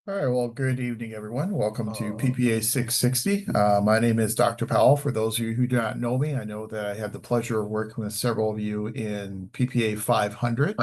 All right, well, good evening, everyone. Welcome to PPA 660. My name is Dr. Powell. For those of you who do not know me, I know that I had the pleasure of working with several of you in PPA 500.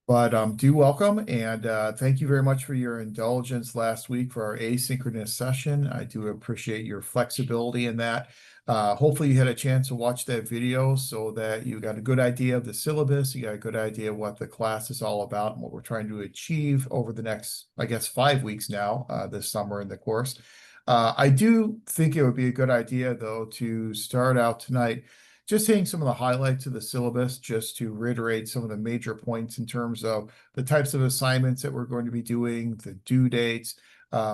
But do welcome and thank you very much for your indulgence last week for our asynchronous session. I do appreciate your flexibility in that. Hopefully you had a chance to watch that video so that you got a good idea of the syllabus, you got a good idea of what the class is all about and what we're trying to achieve over the next, I guess, 5 weeks now, this summer in the course. I do think it would be a good idea, though, to start out tonight just hitting some of the highlights of the syllabus, just to reiterate some of the major points in terms of the types of assignments that we're going to be doing, the due dates,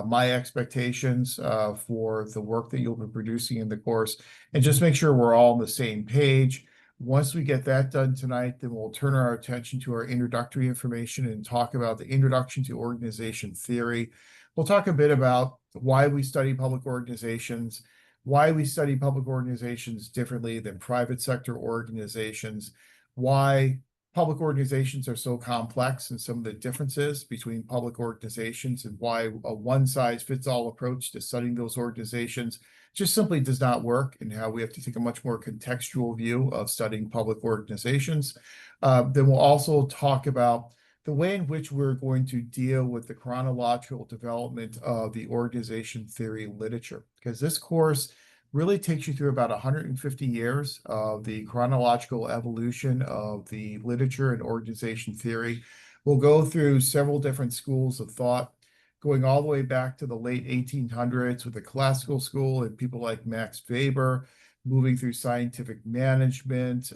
my expectations for the work that you'll be producing in the course, and just make sure we're all on the same page. Once we get that done tonight, then we'll turn our attention to our introductory information and talk about the introduction to organization theory. We'll talk a bit about why we study public organizations, why we study public organizations differently than private sector organizations, why public organizations are so complex and some of the differences between public organizations and why a one-size-fits-all approach to studying those organizations just simply does not work, and how we have to take a much more contextual view of studying public organizations. Then we'll also talk about the way in which we're going to deal with the chronological development of the organization theory literature, because this course really takes you through about 150 years of the chronological evolution of the literature and organization theory. We'll go through several different schools of thought, going all the way back to the late 1800s with the classical school and people like Max Weber, moving through scientific management,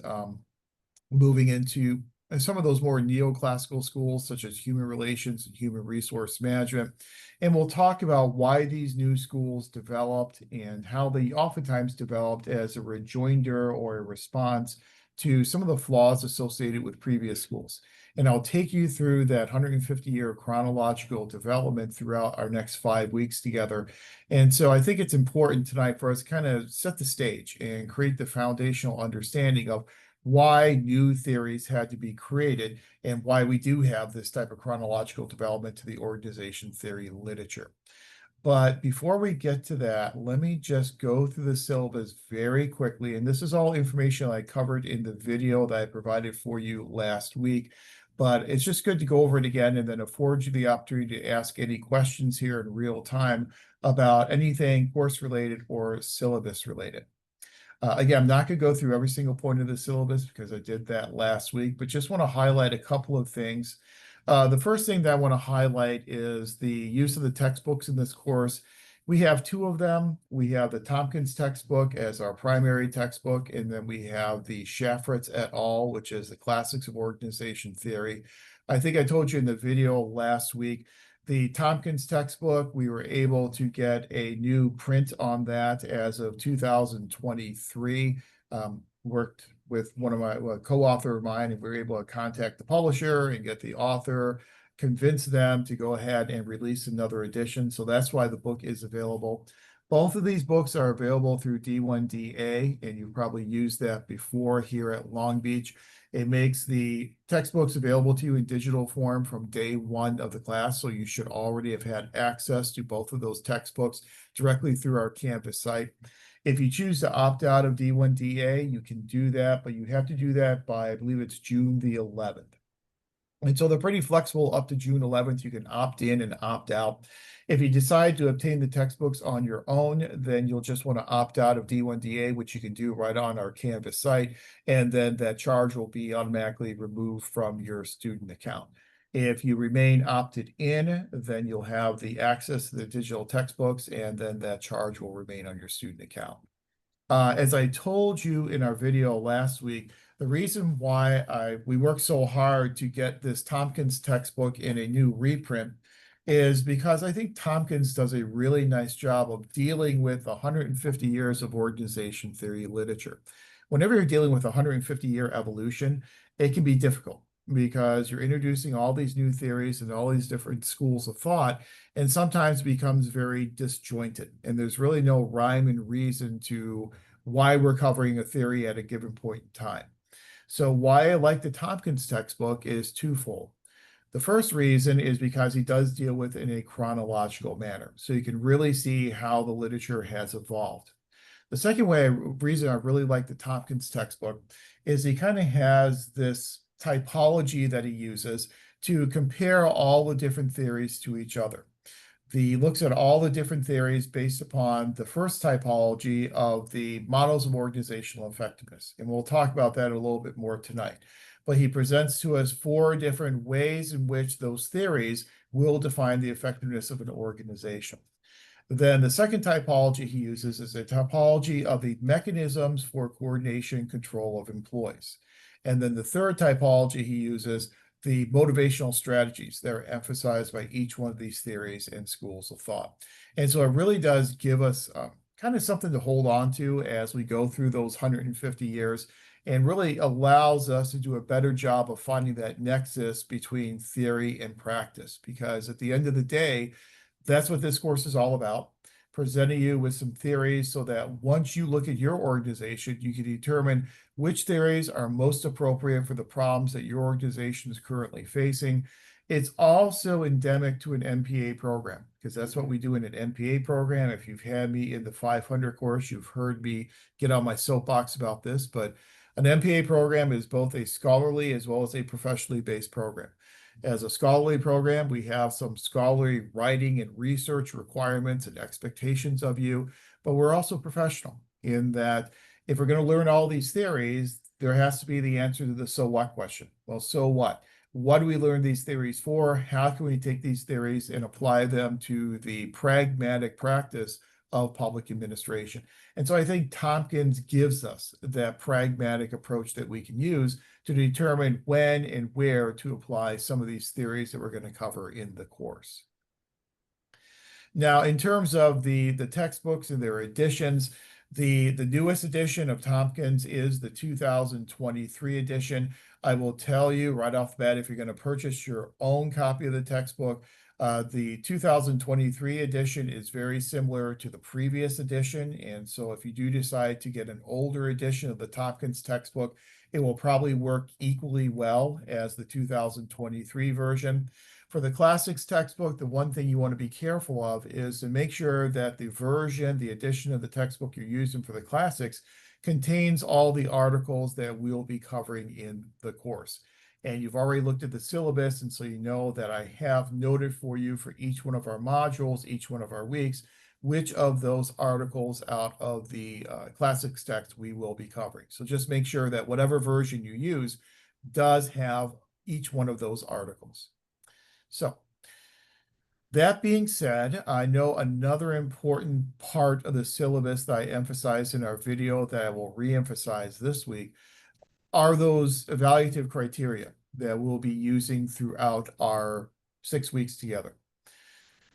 moving into some of those more neoclassical schools, such as human relations and human resource management. And we'll talk about why these new schools developed and how they oftentimes developed as a rejoinder or a response to some of the flaws associated with previous schools. And I'll take you through that 150-year chronological development throughout our next 5 weeks together. And so I think it's important tonight for us to kind of set the stage and create the foundational understanding of why new theories had to be created and why we do have this type of chronological development to the organization theory literature. But before we get to that, let me just go through the syllabus very quickly. And this is all information I covered in the video that I provided for you last week. But it's just good to go over it again and then afford you the opportunity to ask any questions here in real time about anything course related or syllabus related. Again, I'm not going to go through every single point of the syllabus because I did that last week, but just want to highlight a couple of things. The first thing that I want to highlight is the use of the textbooks in this course. We have two of them. We have the Tompkins textbook as our primary textbook, and then we have the Shafritz et al., which is the Classics of Organization Theory. I think I told you in the video last week, the Tompkins textbook, we were able to get a new print on that as of 2023. Worked with one of my co-author of mine, and we were able to contact the publisher and get the author, convince them to go ahead and release another edition. So that's why the book is available. Both of these books are available through D1DA, and you've probably used that before here at Long Beach. It makes the textbooks available to you in digital form from day one of the class, so you should already have had access to both of those textbooks directly through our campus site. If you choose to opt out of D1DA, you can do that, but you have to do that by, I believe it's June the 11th. And so they're pretty flexible up to June 11th. You can opt in and opt out. If you decide to obtain the textbooks on your own, then you'll just want to opt out of D1DA, which you can do right on our Canvas site. And then that charge will be automatically removed from your student account. If you remain opted in, then you'll have the access to the digital textbooks, and then that charge will remain on your student account. As I told you in our video last week, the reason why we worked so hard to get this Tompkins textbook in a new reprint is because I think Tompkins does a really nice job of dealing with 150 years of organization theory literature. Whenever you're dealing with 150-year evolution, it can be difficult because you're introducing all these new theories and all these different schools of thought, and sometimes becomes very disjointed. And there's really no rhyme and reason to why we're covering a theory at a given point in time. So why I like the Tompkins textbook is twofold. The first reason is because he does deal with it in a chronological manner. So you can really see how the literature has evolved. The second reason I really like the Tompkins textbook is he kind of has this typology that he uses to compare all the different theories to each other. He looks at all the different theories based upon the first typology of the models of organizational effectiveness. And we'll talk about that a little bit more tonight. But he presents to us 4 different ways in which those theories will define the effectiveness of an organization. Then the second typology he uses is a typology of the mechanisms for coordination and control of employees. And then the third typology he uses the motivational strategies that are emphasized by each one of these theories and schools of thought. And so it really does give us kind of something to hold on to as we go through those 150 years, and really allows us to do a better job of finding that nexus between theory and practice. Because at the end of the day, that's what this course is all about, presenting you with some theories so that once you look at your organization, you can determine which theories are most appropriate for the problems that your organization is currently facing. It's also endemic to an MPA program, because that's what we do in an MPA program. If you've had me in the 500 course, you've heard me get on my soapbox about this, but an MPA program is both a scholarly as well as a professionally based program. As a scholarly program, we have some scholarly writing and research requirements and expectations of you, but we're also professional in that if we're going to learn all these theories, there has to be the answer to the so what question. Well, so what? What do we learn these theories for? How can we take these theories and apply them to the pragmatic practice of public administration? And so I think Tompkins gives us that pragmatic approach that we can use to determine when and where to apply some of these theories that we're going to cover in the course. Now, in terms of the textbooks and their editions, the newest edition of Tompkins is the 2023 edition. I will tell you right off the bat, if you're going to purchase your own copy of the textbook, the 2023 edition is very similar to the previous edition. And so if you do decide to get an older edition of the Tompkins textbook, it will probably work equally well as the 2023 version. For the classics textbook, the one thing you want to be careful of is to make sure that the version, the edition of the textbook you're using for the classics contains all the articles that we'll be covering in the course. And you've already looked at the syllabus, and so you know that I have noted for you for each one of our modules, each one of our weeks, which of those articles out of the classics text we will be covering. So just make sure that whatever version you use does have each one of those articles. So that being said, I know another important part of the syllabus that I emphasized in our video that I will re-emphasize this week are those evaluative criteria that we'll be using throughout our 6 weeks together.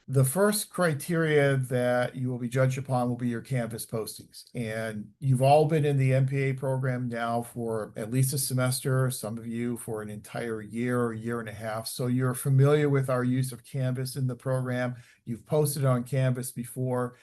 The first criteria that you will be judged upon will be your Canvas postings. And you've all been in the MPA program now for at least a semester, some of you for an entire year or year and a half. So you're familiar with our use of Canvas in the program. You've posted on Canvas before.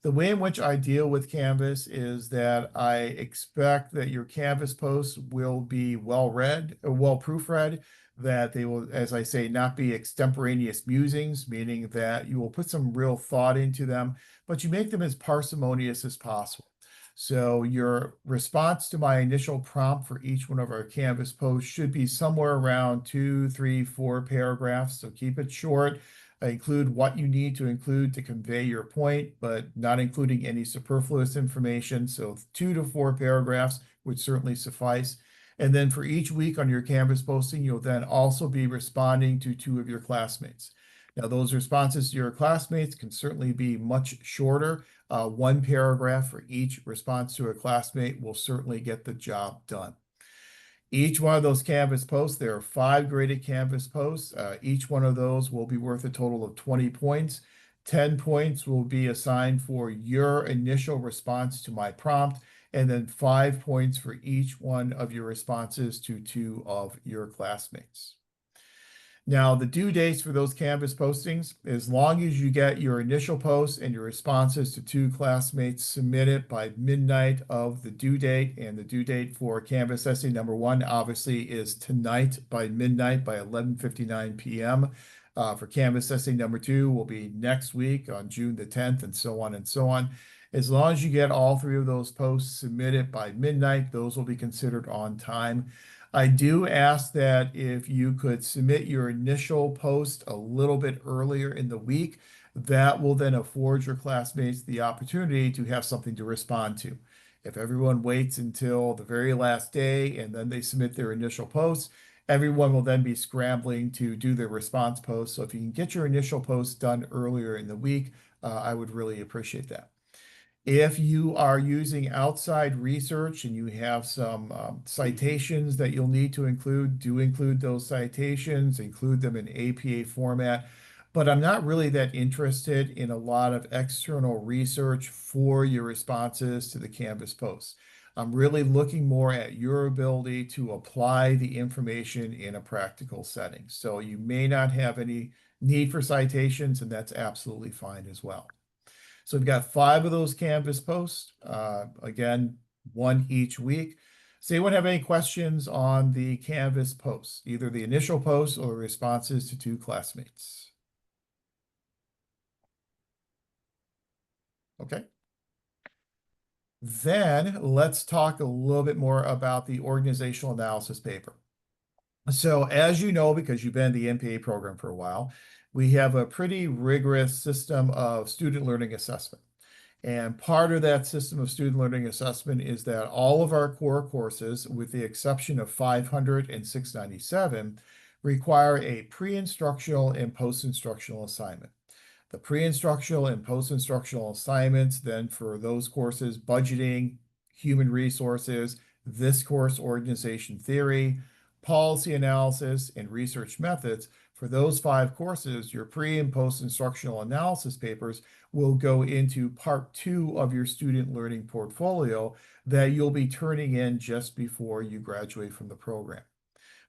The way in which I deal with Canvas is that I expect that your Canvas posts will be well read or well proofread, that they will, as I say, not be extemporaneous musings, meaning that you will put some real thought into them, but you make them as parsimonious as possible. So your response to my initial prompt for each one of our Canvas posts should be somewhere around 2, 3, 4 paragraphs. So keep it short. Include what you need to include to convey your point, but not including any superfluous information. So 2 to 4 paragraphs would certainly suffice. And then for each week on your Canvas posting, you'll then also be responding to 2 of your classmates. Now, those responses to your classmates can certainly be much shorter. 1 paragraph for each response to a classmate will certainly get the job done. Each one of those Canvas posts, there are 5 graded Canvas posts. Each one of those will be worth a total of 20 points. 10 points will be assigned for your initial response to my prompt, and then 5 points for each one of your responses to 2 of your classmates. Now, the due dates for those Canvas postings, as long as you get your initial post and your responses to two classmates submitted by midnight of the due date, and the due date for Canvas essay number one obviously is tonight by midnight by 11:59 p.m. For Canvas essay number two will be next week on June the 10th, and so on and so on. As long as you get all three of those posts submitted by midnight, those will be considered on time. I do ask that if you could submit your initial post a little bit earlier in the week, that will then afford your classmates the opportunity to have something to respond to. If everyone waits until the very last day and then they submit their initial posts, everyone will then be scrambling to do their response posts. So if you can get your initial post done earlier in the week, I would really appreciate that. If you are using outside research and you have some citations that you'll need to include, do include those citations, include them in APA format. But I'm not really that interested in a lot of external research for your responses to the Canvas posts. I'm really looking more at your ability to apply the information in a practical setting. So you may not have any need for citations, and that's absolutely fine as well. So we've got 5 of those Canvas posts, again, one each week. Does anyone have any questions on the Canvas posts, either the initial posts or responses to two classmates? Okay. Then let's talk a little bit more about the organizational analysis paper. So as you know, because you've been in the MPA program for a while, we have a pretty rigorous system of student learning assessment. And part of that system of student learning assessment is that all of our core courses, with the exception of 500 and 697, require a pre-instructional and post-instructional assignment. The pre-instructional and post-instructional assignments, then for those courses, budgeting, human resources, this course, organization theory, policy analysis, and research methods, for those 5 courses, your pre and post-instructional analysis papers will go into part 2 of your student learning portfolio that you'll be turning in just before you graduate from the program.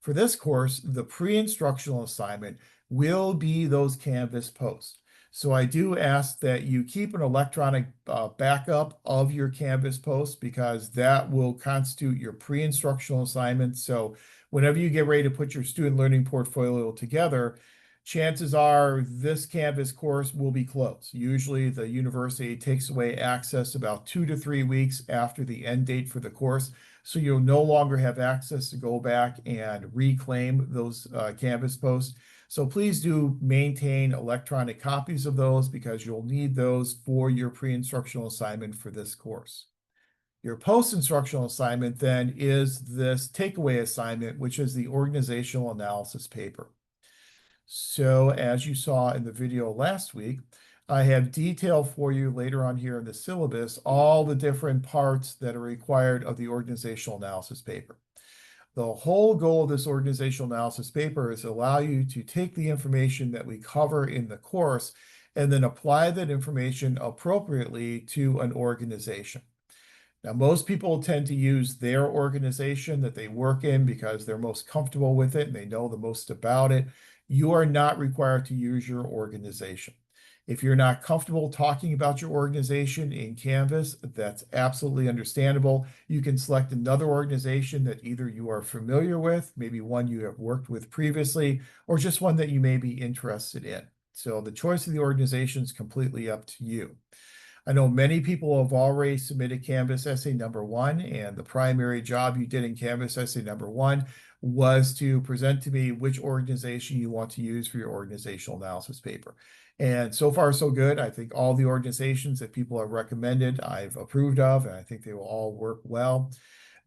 For this course, the pre-instructional assignment will be those Canvas posts. So I do ask that you keep an electronic backup of your Canvas posts, because that will constitute your pre-instructional assignment. So whenever you get ready to put your student learning portfolio together, chances are this Canvas course will be closed. Usually the university takes away access about 2 to 3 weeks after the end date for the course. So you'll no longer have access to go back and reclaim those Canvas posts. So please do maintain electronic copies of those, because you'll need those for your pre-instructional assignment for this course. Your post-instructional assignment then is this takeaway assignment, which is the organizational analysis paper. So as you saw in the video last week, I have detailed for you later on here in the syllabus all the different parts that are required of the organizational analysis paper. The whole goal of this organizational analysis paper is to allow you to take the information that we cover in the course and then apply that information appropriately to an organization. Now, most people tend to use their organization that they work in because they're most comfortable with it and they know the most about it. You are not required to use your organization. If you're not comfortable talking about your organization in Canvas, that's absolutely understandable. You can select another organization that either you are familiar with, maybe one you have worked with previously, or just one that you may be interested in. So the choice of the organization is completely up to you. I know many people have already submitted Canvas essay number 1, and the primary job you did in Canvas essay number 1 was to present to me which organization you want to use for your organizational analysis paper. And so far, so good. I think all the organizations that people have recommended, I've approved of, and I think they will all work well.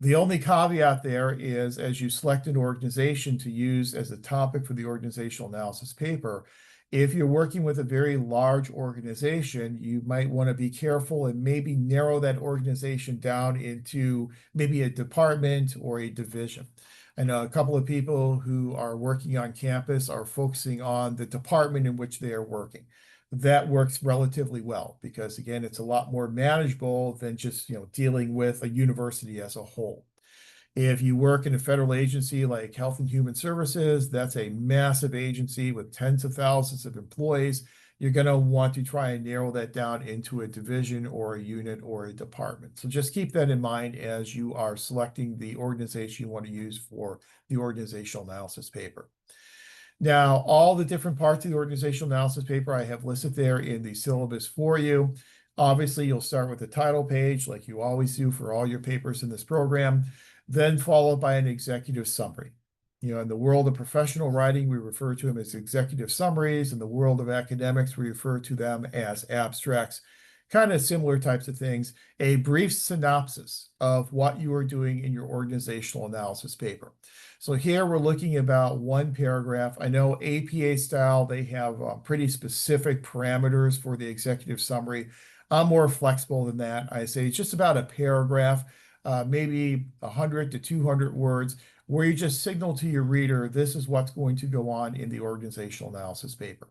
The only caveat there is, as you select an organization to use as a topic for the organizational analysis paper, if you're working with a very large organization, you might want to be careful and maybe narrow that organization down into maybe a department or a division. I know a couple of people who are working on campus are focusing on the department in which they are working. That works relatively well because, again, it's a lot more manageable than just dealing with a university as a whole. If you work in a federal agency like Health and Human Services, that's a massive agency with tens of thousands of employees. You're going to want to try and narrow that down into a division or a unit or a department. So just keep that in mind as you are selecting the organization you want to use for the organizational analysis paper. Now, all the different parts of the organizational analysis paper I have listed there in the syllabus for you. Obviously, you'll start with the title page like you always do for all your papers in this program, then followed by an executive summary. In the world of professional writing, we refer to them as executive summaries. In the world of academics, we refer to them as abstracts, kind of similar types of things. A brief synopsis of what you are doing in your organizational analysis paper. So here we're looking about one paragraph. I know APA style, they have pretty specific parameters for the executive summary. I'm more flexible than that. I say it's just about a paragraph, maybe 100 to 200 words, where you just signal to your reader, this is what's going to go on in the organizational analysis paper.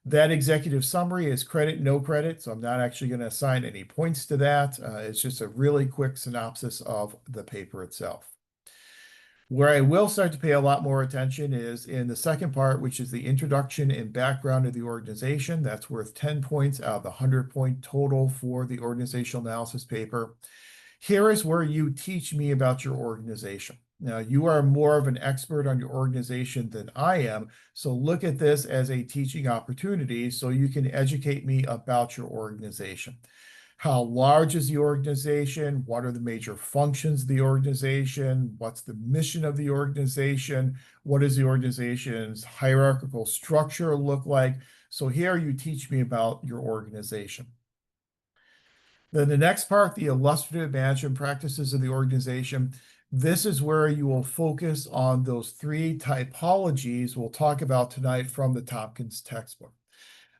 That executive summary is credit, no credit, so I'm not actually going to assign any points to that. It's just a really quick synopsis of the paper itself. Where I will start to pay a lot more attention is in the second part, which is the introduction and background of the organization. That's worth 10 points out of the 100-point total for the organizational analysis paper. Here is where you teach me about your organization. Now, you are more of an expert on your organization than I am, so look at this as a teaching opportunity so you can educate me about your organization. How large is the organization? What are the major functions of the organization? What's the mission of the organization? What does the organization's hierarchical structure look like? So here you teach me about your organization. Then the next part, the illustrative management practices of the organization. This is where you will focus on those three typologies we'll talk about tonight from the Tompkins textbook.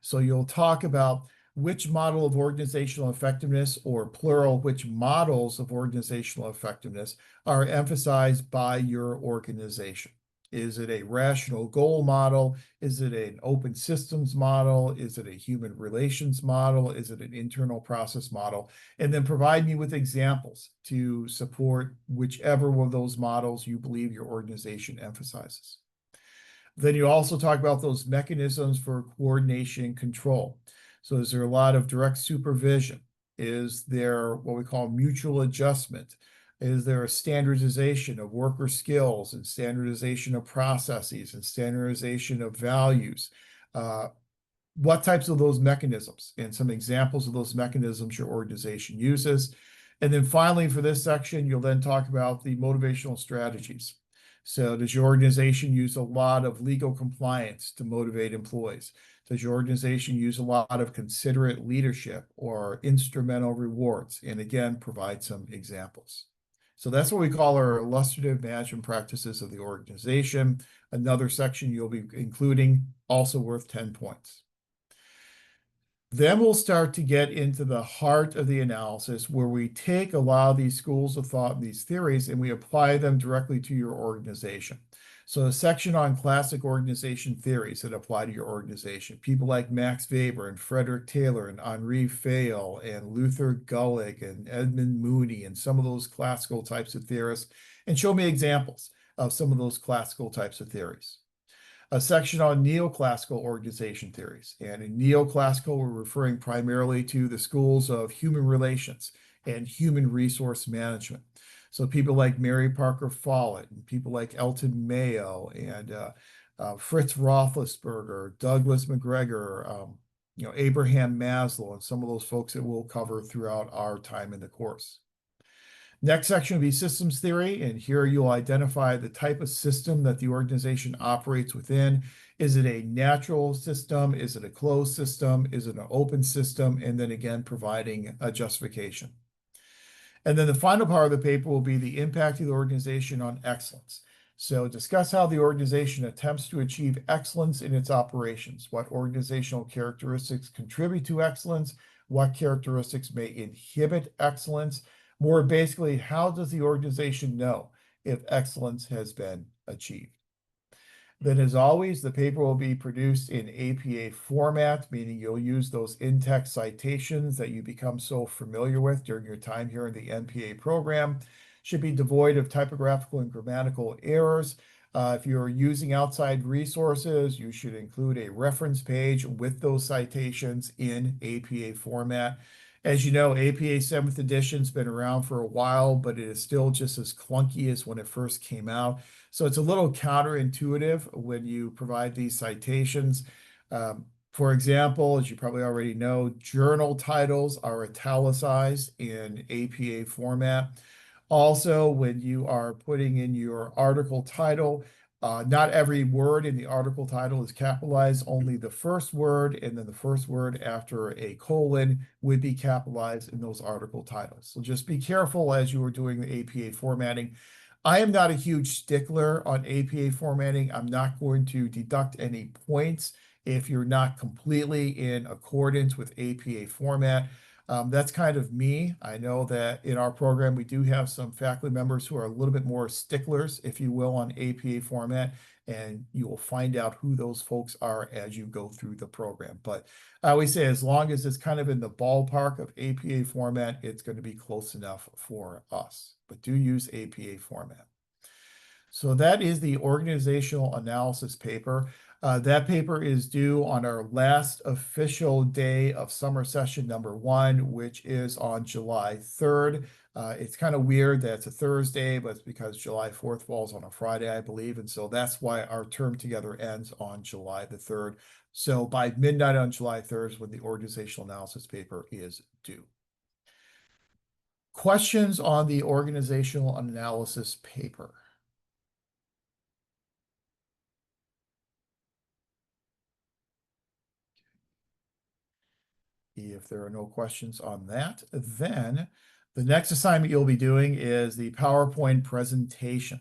So you'll talk about which model of organizational effectiveness, or plural, which models of organizational effectiveness are emphasized by your organization. Is it a rational goal model? Is it an open systems model? Is it a human relations model? Is it an internal process model? And then provide me with examples to support whichever one of those models you believe your organization emphasizes. Then you also talk about those mechanisms for coordination and control. So is there a lot of direct supervision? Is there what we call mutual adjustment? Is there a standardization of worker skills and standardization of processes and standardization of values? What types of those mechanisms and some examples of those mechanisms your organization uses? And then finally, for this section, you'll then talk about the motivational strategies. So does your organization use a lot of legal compliance to motivate employees? Does your organization use a lot of considerate leadership or instrumental rewards? And again, provide some examples. So that's what we call our illustrative management practices of the organization. Another section you'll be including, also worth 10 points. Then we'll start to get into the heart of the analysis, where we take a lot of these schools of thought and these theories and we apply them directly to your organization. So a section on classic organization theories that apply to your organization. People like Max Weber and Frederick Taylor and Henri Fayol and Luther Gulick and Edmund Mooney and some of those classical types of theorists, and show me examples of some of those classical types of theories. A section on neoclassical organization theories. And in neoclassical, we're referring primarily to the schools of human relations and human resource management. So people like Mary Parker Follett and people like Elton Mayo and Fritz Roethlisberger, Douglas McGregor, Abraham Maslow, and some of those folks that we'll cover throughout our time in the course. Next section will be systems theory, and here you'll identify the type of system that the organization operates within. Is it a natural system? Is it a closed system? Is it an open system? And then again, providing a justification. And then the final part of the paper will be the impact of the organization on excellence. So discuss how the organization attempts to achieve excellence in its operations, what organizational characteristics contribute to excellence, what characteristics may inhibit excellence. More basically, how does the organization know if excellence has been achieved? Then, as always, the paper will be produced in APA format, meaning you'll use those in-text citations that you become so familiar with during your time here in the NPA program. should be devoid of typographical and grammatical errors. If you're using outside resources, you should include a reference page with those citations in APA format. As you know, APA 7th edition's been around for a while, but it is still just as clunky as when it first came out. So it's a little counterintuitive when you provide these citations. For example, as you probably already know, journal titles are italicized in APA format. Also, when you are putting in your article title, not every word in the article title is capitalized, only the first word and then the first word after a colon would be capitalized in those article titles. So just be careful as you are doing the APA formatting. I am not a huge stickler on APA formatting. I'm not going to deduct any points if you're not completely in accordance with APA format. That's kind of me. I know that in our program, we do have some faculty members who are a little bit more sticklers, if you will, on APA format, and you will find out who those folks are as you go through the program. But I always say, as long as it's kind of in the ballpark of APA format, it's going to be close enough for us. But do use APA format. So that is the organizational analysis paper. That paper is due on our last official day of summer session number 1, which is on July 3rd. It's kind of weird that it's a Thursday, but it's because July 4th falls on a Friday, I believe. And so that's why our term together ends on July the 3rd. So by midnight on July 3rd is when the organizational analysis paper is due. Questions on the organizational analysis paper? If there are no questions on that, then the next assignment you'll be doing is the PowerPoint presentation.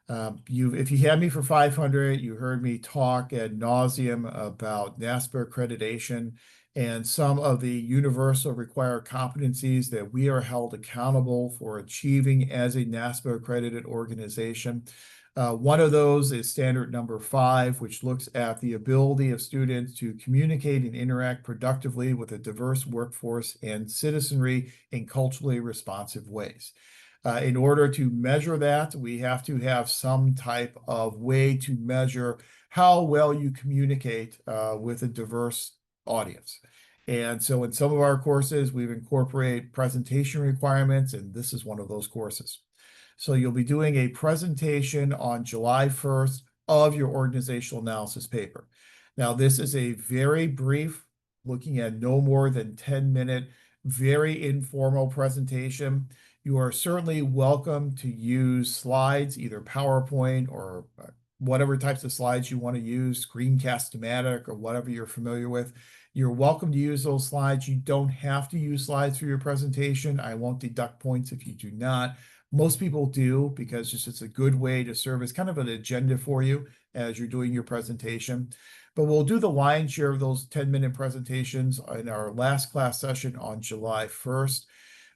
If you had me for 500, you heard me talk ad nauseum about NASPA accreditation and some of the universal required competencies that we are held accountable for achieving as a NASPA accredited organization. One of those is standard number 5, which looks at the ability of students to communicate and interact productively with a diverse workforce and citizenry in culturally responsive ways. In order to measure that, we have to have some type of way to measure how well you communicate with a diverse audience. And so in some of our courses, we've incorporated presentation requirements, and this is one of those courses. So you'll be doing a presentation on July 1st of your organizational analysis paper. Now, this is a very brief, looking at no more than 10-minute, very informal presentation. You are certainly welcome to use slides, either PowerPoint or whatever types of slides you want to use, Screencast-O-Matic or whatever you're familiar with. You're welcome to use those slides. You don't have to use slides for your presentation. I won't deduct points if you do not. Most people do because it's a good way to serve as kind of an agenda for you as you're doing your presentation. But we'll do the lion's share of those 10-minute presentations in our last class session on July 1st.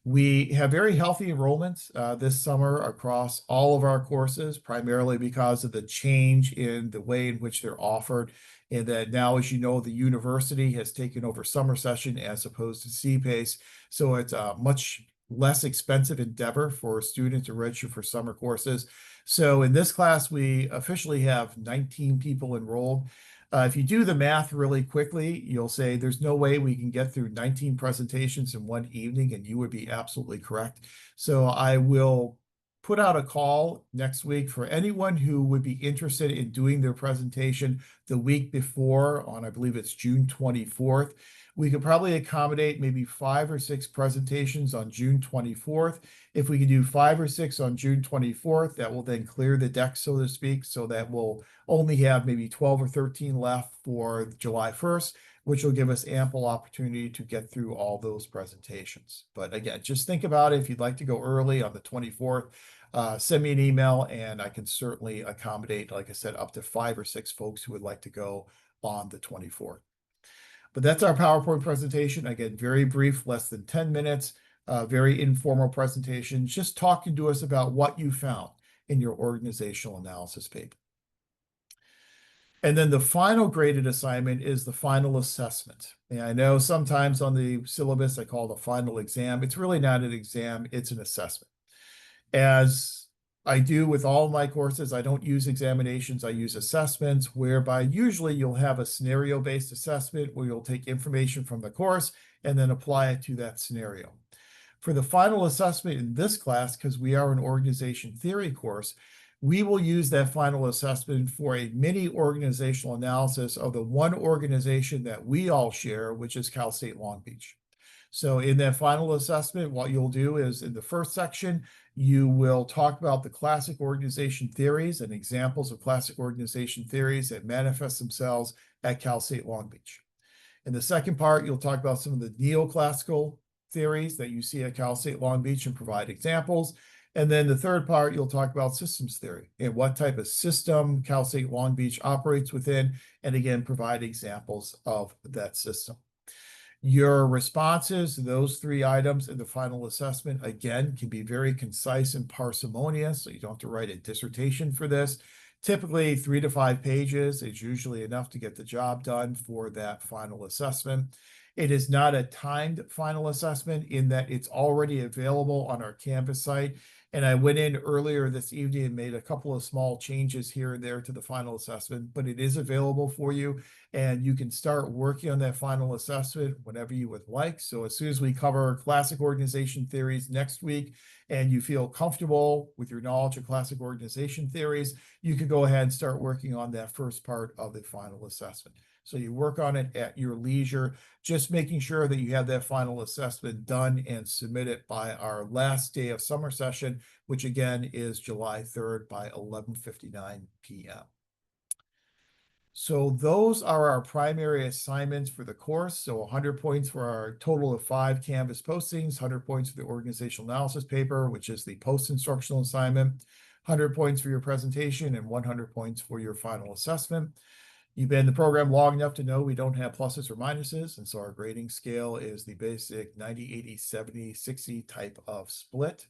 We have very healthy enrollments this summer across all of our courses, primarily because of the change in the way in which they're offered. And that now, as you know, the university has taken over summer session as opposed to CPACE. So it's a much less expensive endeavor for students to register for summer courses. So in this class, we officially have 19 people enrolled. If you do the math really quickly, you'll say there's no way we can get through 19 presentations in one evening, and you would be absolutely correct. So I will put out a call next week for anyone who would be interested in doing their presentation the week before on, I believe it's June 24th. We could probably accommodate maybe 5 or 6 presentations on June 24th. If we can do 5 or 6 on June 24th, that will then clear the deck, so to speak, so that we'll only have maybe 12 or 13 left for July 1st, which will give us ample opportunity to get through all those presentations. But again, just think about it. If you'd like to go early on the 24th, send me an email and I can certainly accommodate, like I said, up to 5 or 6 folks who would like to go on the 24th. But that's our PowerPoint presentation. Again, very brief, less than 10 minutes, very informal presentation, just talking to us about what you found in your organizational analysis paper. And then the final graded assignment is the final assessment. And I know sometimes on the syllabus, I call it a final exam. It's really not an exam, it's an assessment. As I do with all of my courses, I don't use examinations, I use assessments, whereby usually you'll have a scenario-based assessment where you'll take information from the course and then apply it to that scenario. For the final assessment in this class, because we are an organization theory course, we will use that final assessment for a mini organizational analysis of the one organization that we all share, which is Cal State Long Beach. So in that final assessment, what you'll do is in the first section, you will talk about the classic organization theories and examples of classic organization theories that manifest themselves at Cal State Long Beach. In the second part, you'll talk about some of the neoclassical theories that you see at Cal State Long Beach and provide examples. And then the third part, you'll talk about systems theory and what type of system Cal State Long Beach operates within, and again, provide examples of that system. Your responses to those three items in the final assessment, again, can be very concise and parsimonious, so you don't have to write a dissertation for this. Typically, 3 to 5 pages is usually enough to get the job done for that final assessment. It is not a timed final assessment in that it's already available on our Canvas site. And I went in earlier this evening and made a couple of small changes here and there to the final assessment, but it is available for you. And you can start working on that final assessment whenever you would like. So as soon as we cover classic organization theories next week, and you feel comfortable with your knowledge of classic organization theories, you can go ahead and start working on that first part of the final assessment. So you work on it at your leisure, just making sure that you have that final assessment done and submit it by our last day of summer session, which again is July 3rd by 11:59 p.m. So those are our primary assignments for the course. So 100 points for our total of 5 Canvas postings, 100 points for the organizational analysis paper, which is the post-instructional assignment, 100 points for your presentation, and 100 points for your final assessment. You've been in the program long enough to know we don't have pluses or minuses, and so our grading scale is the basic 90, 80, 70, 60 type of split.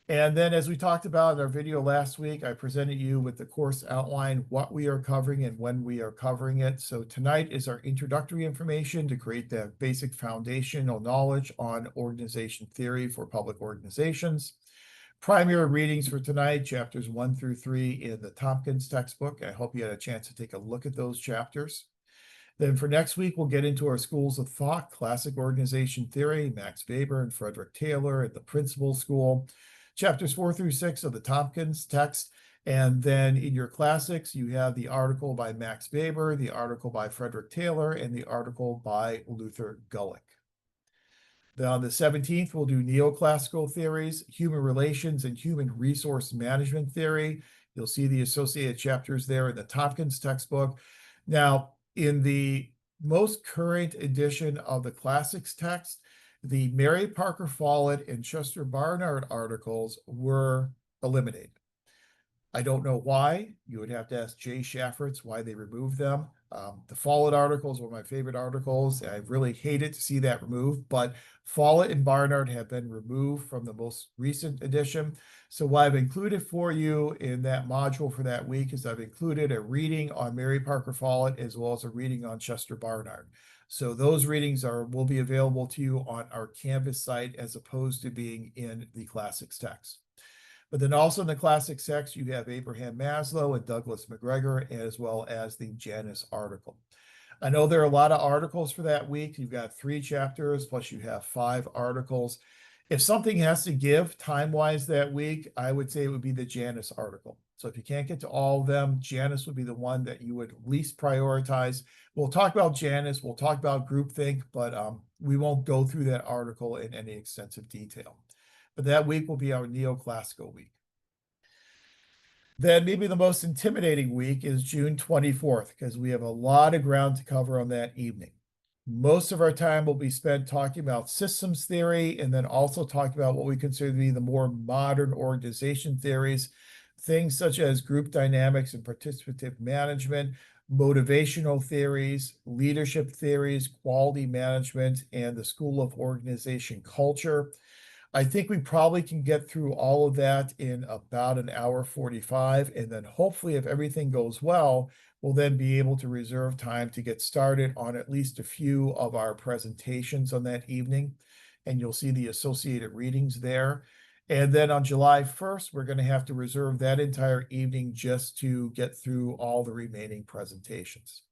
And then as we talked about in our video last week, I presented you with the course outline, what we are covering and when we are covering it. So tonight is our introductory information to create that basic foundational knowledge on organization theory for public organizations. Primary readings for tonight, chapters 1 through 3 in the Tompkins textbook. I hope you had a chance to take a look at those chapters. Then for next week, we'll get into our schools of thought, classic organization theory, Max Weber and Frederick Taylor at the Principal School. Chapters 4 through 6 of the Tompkins text. And then in your classics, you have the article by Max Weber, the article by Frederick Taylor, and the article by Luther Gulick. Then on the 17th, we'll do neoclassical theories, human relations, and human resource management theory. You'll see the associated chapters there in the Tompkins textbook. Now, in the most current edition of the classics text, the Mary Parker Follett and Chester Barnard articles were eliminated. I don't know why. You would have to ask Jay Shaffertz why they removed them. The Follett articles were my favorite articles. I really hated to see that removed, but Follett and Barnard have been removed from the most recent edition. So what I've included for you in that module for that week is I've included a reading on Mary Parker Follett as well as a reading on Chester Barnard. So those readings will be available to you on our Canvas site as opposed to being in the classics text. But then also in the classic text, you have Abraham Maslow and Douglas McGregor, as well as the Janus article. I know there are a lot of articles for that week. You've got 3 chapters, plus you have 5 articles. If something has to give time-wise that week, I would say it would be the Janus article. So if you can't get to all of them, Janus would be the one that you would least prioritize. We'll talk about Janus, we'll talk about groupthink, but we won't go through that article in any extensive detail. But that week will be our neoclassical week. Then maybe the most intimidating week is June 24th, because we have a lot of ground to cover on that evening. Most of our time will be spent talking about systems theory and then also talking about what we consider to be the more modern organization theories, things such as group dynamics and participative management, motivational theories, leadership theories, quality management, and the School of Organization Culture. I think we probably can get through all of that in about an hour 45, and then hopefully if everything goes well, we'll then be able to reserve time to get started on at least a few of our presentations on that evening, and you'll see the associated readings there. And then on July 1st, we're going to have to reserve that entire evening just to get through all the remaining presentations.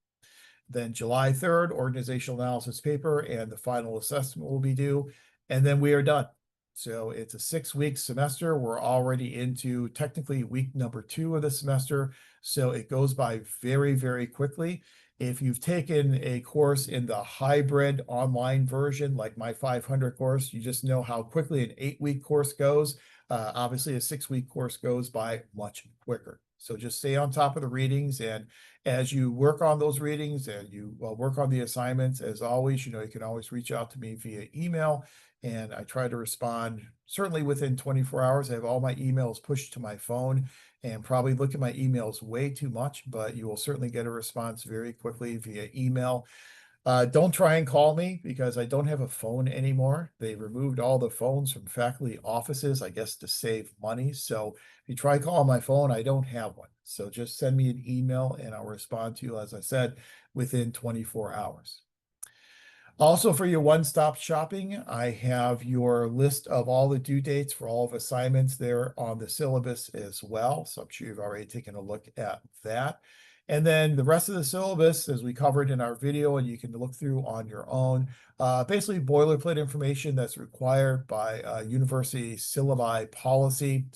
Then July 3rd, organizational analysis paper and the final assessment will be due, and then we are done. So it's a 6-week semester. We're already into technically week number 2 of the semester. So it goes by very, very quickly. If you've taken a course in the hybrid online version, like my 500 course, you just know how quickly an 8-week course goes. Obviously, a 6-week course goes by much quicker. So just stay on top of the readings, and as you work on those readings and you work on the assignments, as always, you can always reach out to me via email, and I try to respond certainly within 24 hours. I have all my emails pushed to my phone and probably look at my emails way too much, but you will certainly get a response very quickly via email. Don't try and call me because I don't have a phone anymore. They removed all the phones from faculty offices, I guess, to save money. So if you try calling my phone, I don't have one. So just send me an email and I'll respond to you, as I said, within 24 hours. Also, for your one-stop shopping, I have your list of all the due dates for all of assignments there on the syllabus as well. So I'm sure you've already taken a look at that. And then the rest of the syllabus, as we covered in our video, and you can look through on your own, basically boilerplate information that's required by university syllabi policy.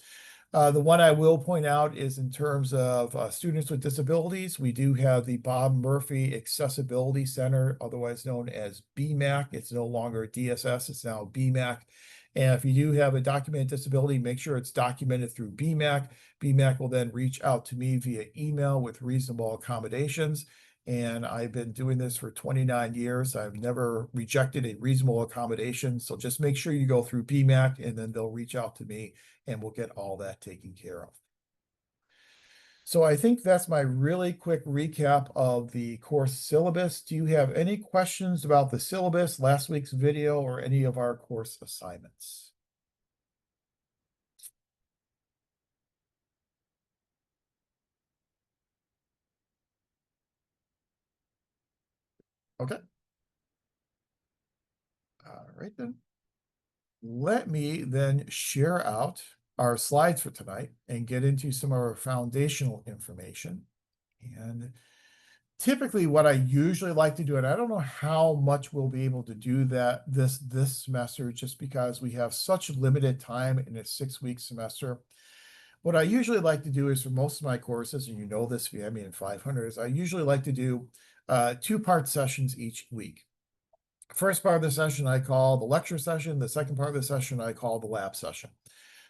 The one I will point out is in terms of students with disabilities, we do have the Bob Murphy Accessibility Center, otherwise known as BMAC. It's no longer DSS, it's now BMAC. And if you do have a documented disability, make sure it's documented through BMAC. BMAC will then reach out to me via email with reasonable accommodations. And I've been doing this for 29 years. I've never rejected a reasonable accommodation. So just make sure you go through BMAC, and then they'll reach out to me and we'll get all that taken care of. So I think that's my really quick recap of the course syllabus. Do you have any questions about the syllabus, last week's video, or any of our course assignments? Okay. All right then. Let me then share out our slides for tonight and get into some of our foundational information. And typically what I usually like to do, and I don't know how much we'll be able to do that this semester, just because we have such limited time in a 6-week semester. What I usually like to do is, for most of my courses, and you know this via me in 500, is I usually like to do 2-part sessions each week. First part of the session I call the lecture session. The second part of the session I call the lab session.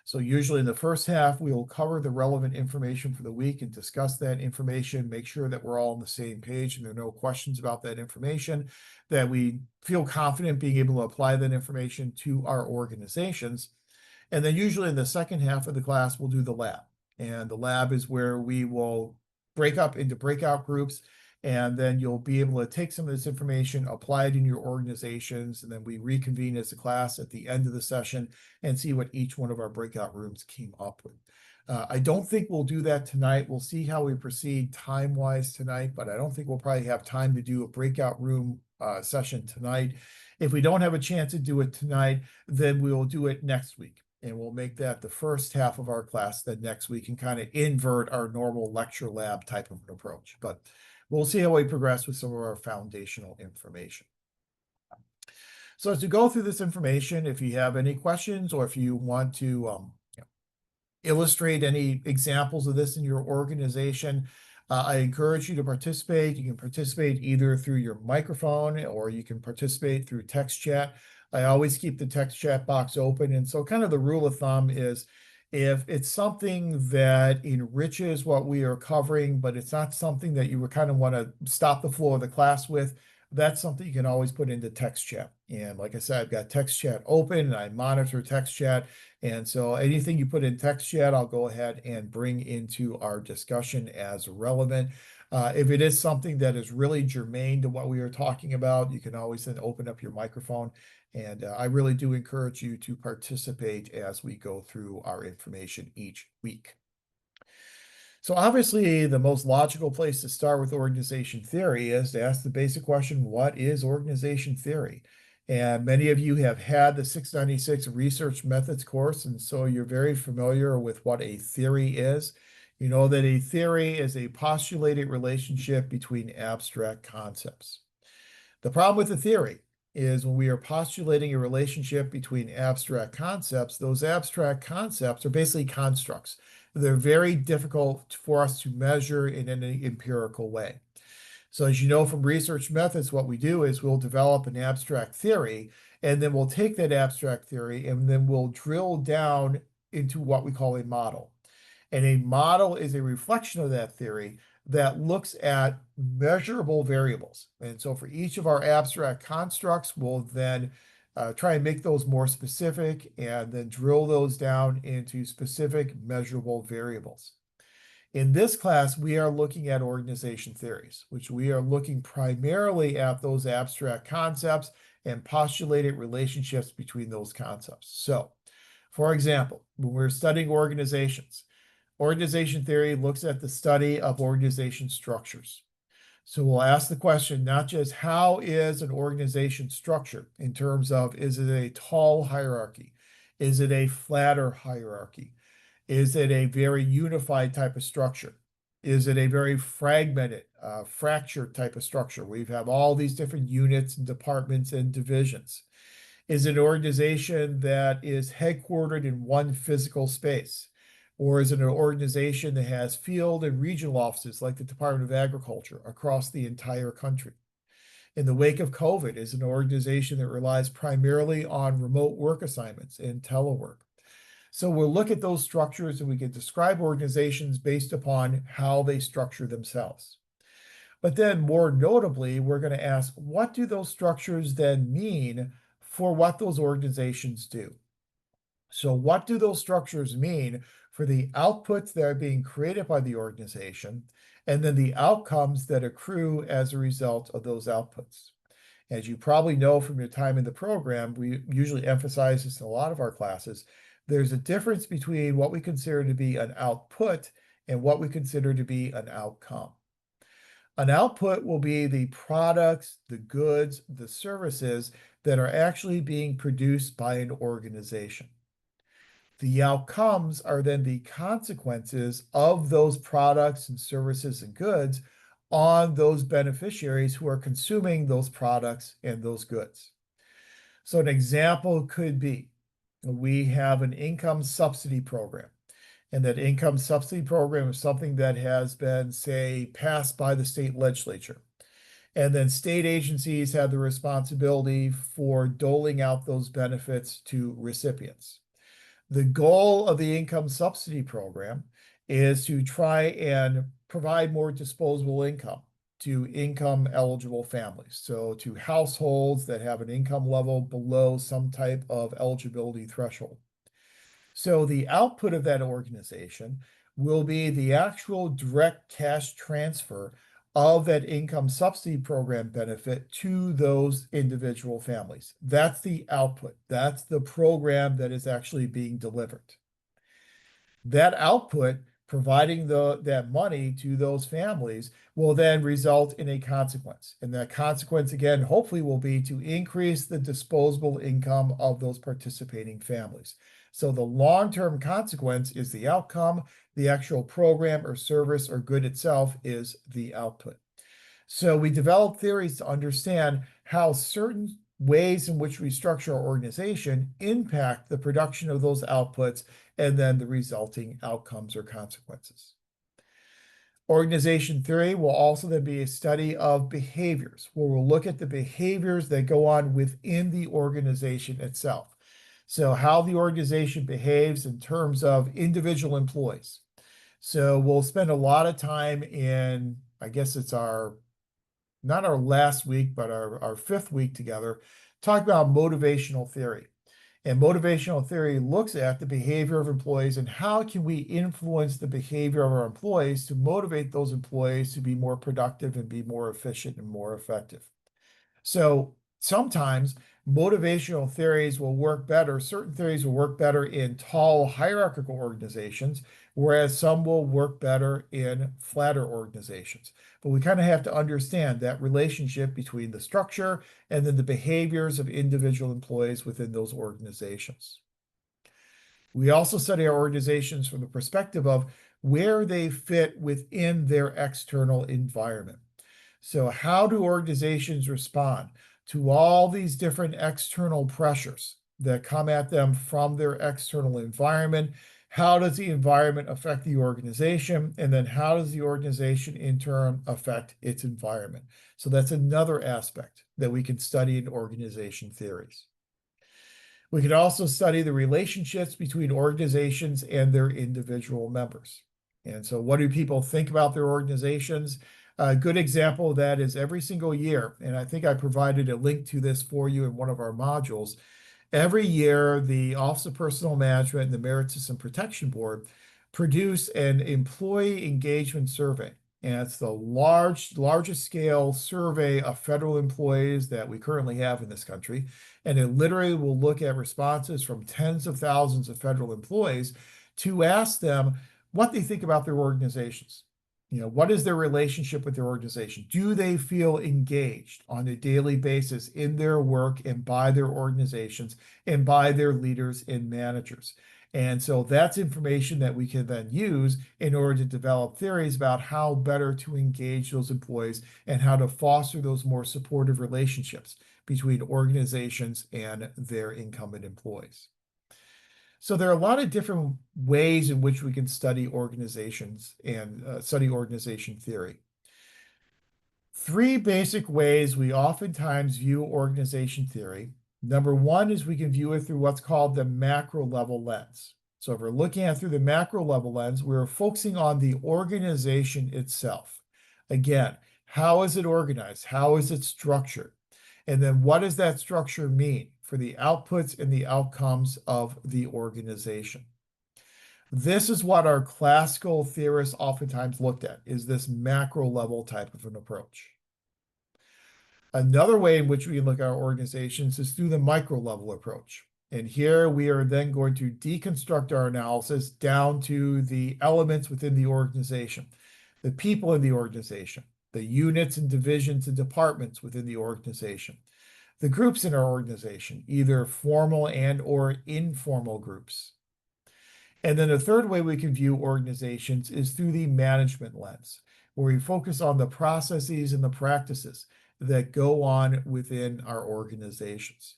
So usually in the first half, we will cover the relevant information for the week and discuss that information, make sure that we're all on the same page and there are no questions about that information, that we feel confident being able to apply that information to our organizations. And then usually in the second half of the class, we'll do the lab. And the lab is where we will break up into breakout groups, and then you'll be able to take some of this information, apply it in your organizations, and then we reconvene as a class at the end of the session and see what each one of our breakout rooms came up with. I don't think we'll do that tonight. We'll see how we proceed time-wise tonight, but I don't think we'll probably have time to do a breakout room session tonight. If we don't have a chance to do it tonight, then we will do it next week. And we'll make that the first half of our class then next week and kind of invert our normal lecture lab type of an approach. But we'll see how we progress with some of our foundational information. So as we go through this information, if you have any questions or if you want to illustrate any examples of this in your organization, I encourage you to participate. You can participate either through your microphone or you can participate through text chat. I always keep the text chat box open. And so kind of the rule of thumb is, if it's something that enriches what we are covering, but it's not something that you would kind of want to stop the flow of the class with, that's something you can always put into text chat. And like I said, I've got text chat open and I monitor text chat. And so anything you put in text chat, I'll go ahead and bring into our discussion as relevant. If it is something that is really germane to what we are talking about, you can always then open up your microphone. And I really do encourage you to participate as we go through our information each week. So obviously, the most logical place to start with organization theory is to ask the basic question, what is organization theory? And many of you have had the 696 research methods course, and so you're very familiar with what a theory is. You know that a theory is a postulated relationship between abstract concepts. The problem with the theory is when we are postulating a relationship between abstract concepts, those abstract concepts are basically constructs. They're very difficult for us to measure in any empirical way. So as you know from research methods, what we do is we'll develop an abstract theory, and then we'll take that abstract theory and then we'll drill down into what we call a model. And a model is a reflection of that theory that looks at measurable variables. And so for each of our abstract constructs, we'll then try and make those more specific and then drill those down into specific measurable variables. In this class, we are looking at organization theories, which we are looking primarily at those abstract concepts and postulated relationships between those concepts. So, for example, when we're studying organizations, organization theory looks at the study of organization structures. So we'll ask the question, not just how is an organization structured in terms of, is it a tall hierarchy? Is it a flatter hierarchy? Is it a very unified type of structure? Is it a very fragmented, fractured type of structure? We have all these different units and departments and divisions. Is it an organization that is headquartered in one physical space? Or is it an organization that has field and regional offices like the Department of Agriculture across the entire country? In the wake of COVID, is it an organization that relies primarily on remote work assignments and telework? So we'll look at those structures and we can describe organizations based upon how they structure themselves. But then more notably, we're going to ask, what do those structures then mean for what those organizations do? So what do those structures mean for the outputs that are being created by the organization, and then the outcomes that accrue as a result of those outputs? As you probably know from your time in the program, we usually emphasize this in a lot of our classes. There's a difference between what we consider to be an output and what we consider to be an outcome. An output will be the products, the goods, the services that are actually being produced by an organization. The outcomes are then the consequences of those products and services and goods on those beneficiaries who are consuming those products and those goods. So an example could be, we have an income subsidy program, and that income subsidy program is something that has been, say, passed by the state legislature. And then state agencies have the responsibility for doling out those benefits to recipients. The goal of the income subsidy program is to try and provide more disposable income to income eligible families. So to households that have an income level below some type of eligibility threshold. So the output of that organization will be the actual direct cash transfer of that income subsidy program benefit to those individual families. That's the output. That's the program that is actually being delivered. That output, providing that money to those families, will then result in a consequence. And that consequence, again, hopefully will be to increase the disposable income of those participating families. So the long-term consequence is the outcome. The actual program or service or good itself is the output. So we develop theories to understand how certain ways in which we structure our organization impact the production of those outputs and then the resulting outcomes or consequences. Organization theory will also then be a study of behaviors, where we'll look at the behaviors that go on within the organization itself. So how the organization behaves in terms of individual employees. So we'll spend a lot of time in, I guess it's not our last week, but our fifth week together, talk about motivational theory. And motivational theory looks at the behavior of employees and how can we influence the behavior of our employees to motivate those employees to be more productive and be more efficient and more effective. So sometimes motivational theories will work better. Certain theories will work better in tall hierarchical organizations whereas some will work better in flatter organizations. But we kind of have to understand that relationship between the structure and then the behaviors of individual employees within those organizations. We also study our organizations from the perspective of where they fit within their external environment. So, how do organizations respond to all these different external pressures that come at them from their external environment? How does the environment affect the organization? And then, how does the organization in turn affect its environment? So, that's another aspect that we can study in organization theories. We can also study the relationships between organizations and their individual members. And so, what do people think about their organizations? A good example of that is every single year, and I think I provided a link to this for you in one of our modules. Every year, the Office of Personnel Management and the Merit System Protection Board produce an employee engagement survey. And it's the largest scale survey of federal employees that we currently have in this country. And it literally will look at responses from tens of thousands of federal employees to ask them what they think about their organizations. What is their relationship with their organization? Do they feel engaged on a daily basis in their work and by their organizations and by their leaders and managers? And so that's information that we can then use in order to develop theories about how better to engage those employees and how to foster those more supportive relationships between organizations and their incumbent employees. So there are a lot of different ways in which we can study organizations and study organization theory. Three basic ways we oftentimes view organization theory. Number one is we can view it through what's called the macro level lens. So if we're looking at it through the macro level lens, we're focusing on the organization itself. Again, how is it organized? How is it structured? And then what does that structure mean for the outputs and the outcomes of the organization? This is what our classical theorists oftentimes looked at, is this macro level type of an approach. Another way in which we look at our organizations is through the micro level approach. And here we are then going to deconstruct our analysis down to the elements within the organization, the people in the organization, the units and divisions and departments within the organization, the groups in our organization, either formal and or informal groups. And then the third way we can view organizations is through the management lens, where we focus on the processes and the practices that go on within our organizations.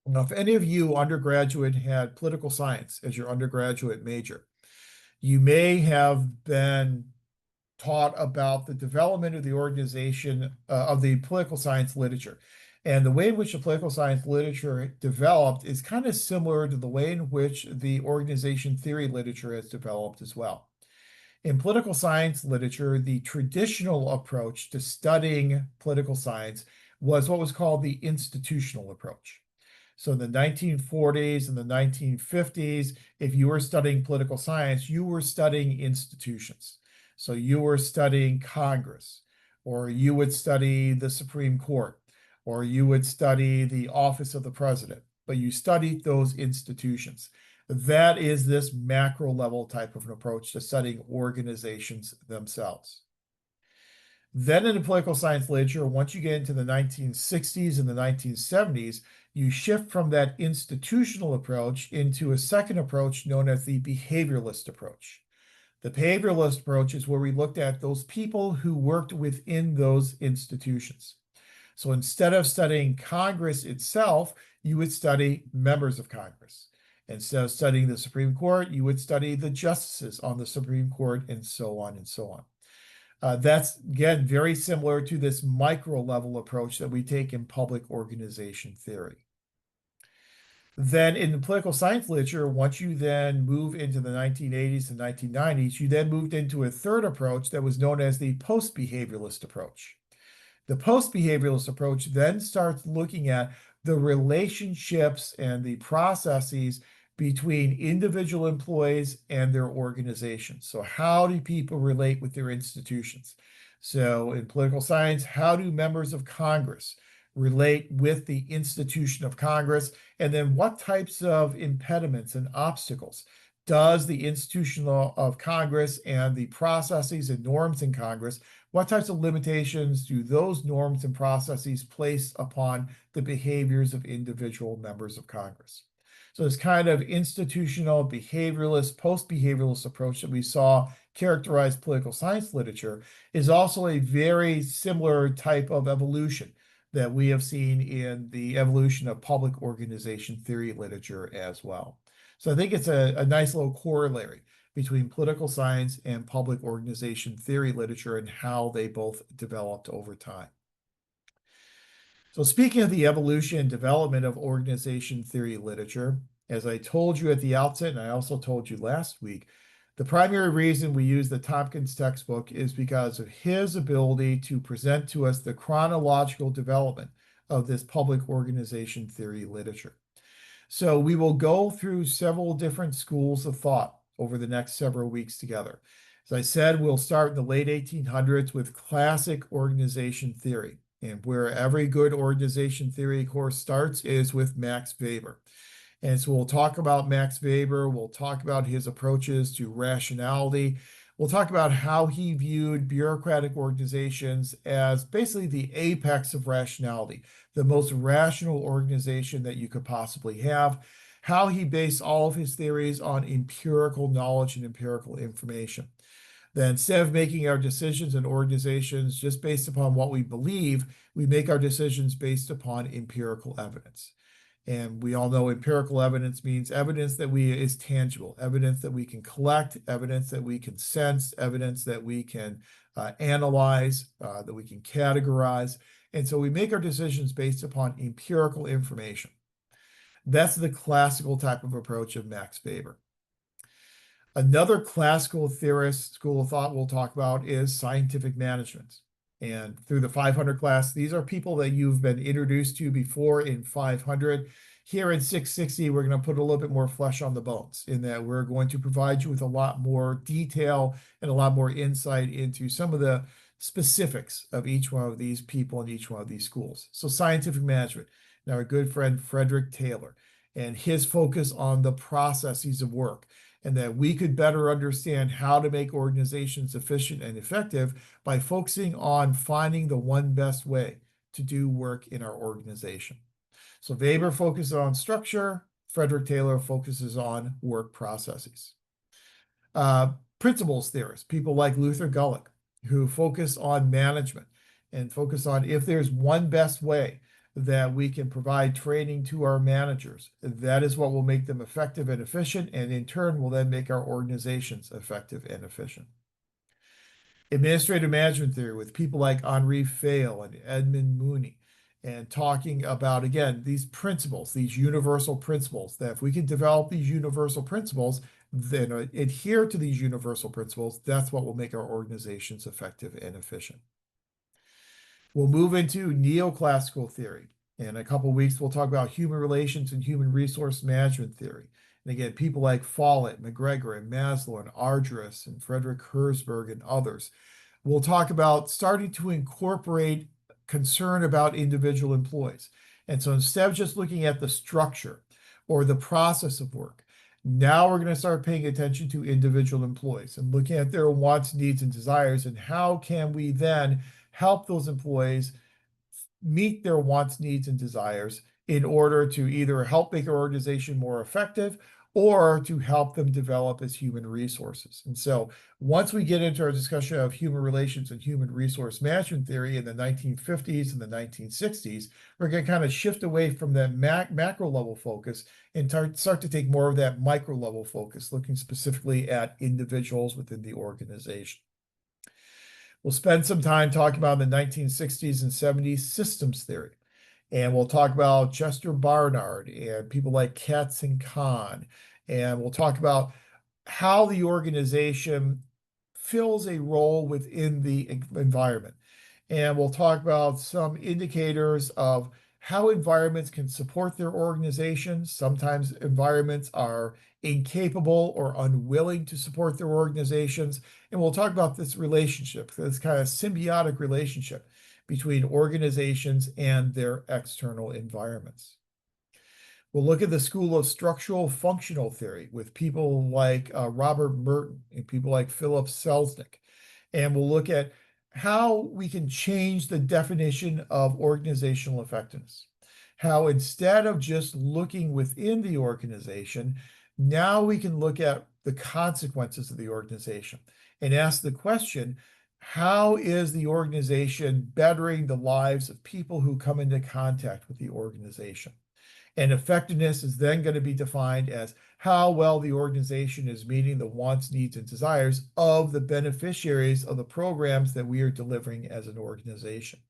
Now, if any of you undergraduate had political science as your undergraduate major, you may have been taught about the development of the organization of the political science literature. And the way in which the political science literature developed is kind of similar to the way in which the organization theory literature has developed as well. In political science literature, the traditional approach to studying political science was what was called the institutional approach. So in the 1940s and the 1950s, if you were studying political science, you were studying institutions. So you were studying Congress, or you would study the Supreme Court, or you would study the office of the president, but you studied those institutions. That is this macro level type of an approach to studying organizations themselves. Then in the political science literature, once you get into the 1960s and the 1970s, you shift from that institutional approach into a second approach known as the behavioralist approach. The behavioralist approach is where we looked at those people who worked within those institutions. So instead of studying Congress itself, you would study members of Congress. Instead of studying the Supreme Court, you would study the justices on the Supreme Court, and so on and so on. That's, again, very similar to this micro level approach that we take in public organization theory. Then in the political science literature, once you then move into the 1980s and 1990s, you then moved into a third approach that was known as the post-behavioralist approach. The post-behavioralist approach then starts looking at the relationships and the processes between individual employees and their organizations. So how do people relate with their institutions? So in political science, how do members of Congress relate with the institution of Congress? And then what types of impediments and obstacles does the institution of Congress and the processes and norms in Congress, what types of limitations do those norms and processes place upon the behaviors of individual members of Congress? So this kind of institutional, behavioralist, post-behavioralist approach that we saw characterize political science literature is also a very similar type of evolution that we have seen in the evolution of public organization theory literature as well. So I think it's a nice little corollary between political science and public organization theory literature and how they both developed over time. So speaking of the evolution and development of organization theory literature, as I told you at the outset, and I also told you last week, the primary reason we use the Tompkins textbook is because of his ability to present to us the chronological development of this public organization theory literature. So we will go through several different schools of thought over the next several weeks together. As I said, we'll start in the late 1800s with classic organization theory. And where every good organization theory course starts is with Max Weber. And so we'll talk about Max Weber. We'll talk about his approaches to rationality. We'll talk about how he viewed bureaucratic organizations as basically the apex of rationality, the most rational organization that you could possibly have, how he based all of his theories on empirical knowledge and empirical information. That instead of making our decisions in organizations just based upon what we believe, we make our decisions based upon empirical evidence. And we all know empirical evidence means evidence that is tangible, evidence that we can collect, evidence that we can sense, evidence that we can analyze, that we can categorize. And so we make our decisions based upon empirical information. That's the classical type of approach of Max Weber. Another classical theorist school of thought we'll talk about is scientific management. And through the 500 class, these are people that you've been introduced to before in 500. Here in 660, we're going to put a little bit more flesh on the bones in that we're going to provide you with a lot more detail and a lot more insight into some of the specifics of each one of these people in each one of these schools. So scientific management. Now, our good friend Frederick Taylor and his focus on the processes of work, and that we could better understand how to make organizations efficient and effective by focusing on finding the one best way to do work in our organization. So Weber focuses on structure, Frederick Taylor focuses on work processes. Principles theorists, people like Luther Gulick, who focus on management and focus on if there's one best way that we can provide training to our managers. That is what will make them effective and efficient, and in turn will then make our organizations effective and efficient. Administrative management theory with people like Henri Fail and Edmund Mooney, and talking about, again, these principles, these universal principles, that if we can develop these universal principles, then adhere to these universal principles, that's what will make our organizations effective and efficient. We'll move into neoclassical theory. In a couple of weeks, we'll talk about human relations and human resource management theory. And again, people like Follett, McGregor, and Maslow, and Ardress, and Frederick Herzberg, and others. We'll talk about starting to incorporate concern about individual employees. And so instead of just looking at the structure or the process of work, now we're going to start paying attention to individual employees and looking at their wants, needs, and desires, and how can we then help those employees meet their wants, needs, and desires in order to either help make our organization more effective or to help them develop as human resources. And so once we get into our discussion of human relations and human resource management theory in the 1950s and the 1960s, we're going to kind of shift away from that macro level focus and start to take more of that micro level focus, looking specifically at individuals within the organization. We'll spend some time talking about the 1960s and 70s systems theory. And we'll talk about Chester Barnard and people like Katz and Kahn. And we'll talk about how the organization fills a role within the environment. And we'll talk about some indicators of how environments can support their organizations. Sometimes environments are incapable or unwilling to support their organizations. And we'll talk about this relationship, this kind of symbiotic relationship between organizations and their external environments. We'll look at the school of structural functional theory with people like Robert Merton and people like Philip Selznick. And we'll look at how we can change the definition of organizational effectiveness. How instead of just looking within the organization, now we can look at the consequences of the organization and ask the question, how is the organization bettering the lives of people who come into contact with the organization? And effectiveness is then going to be defined as how well the organization is meeting the wants, needs, and desires of the beneficiaries of the programs that we are delivering as an organization.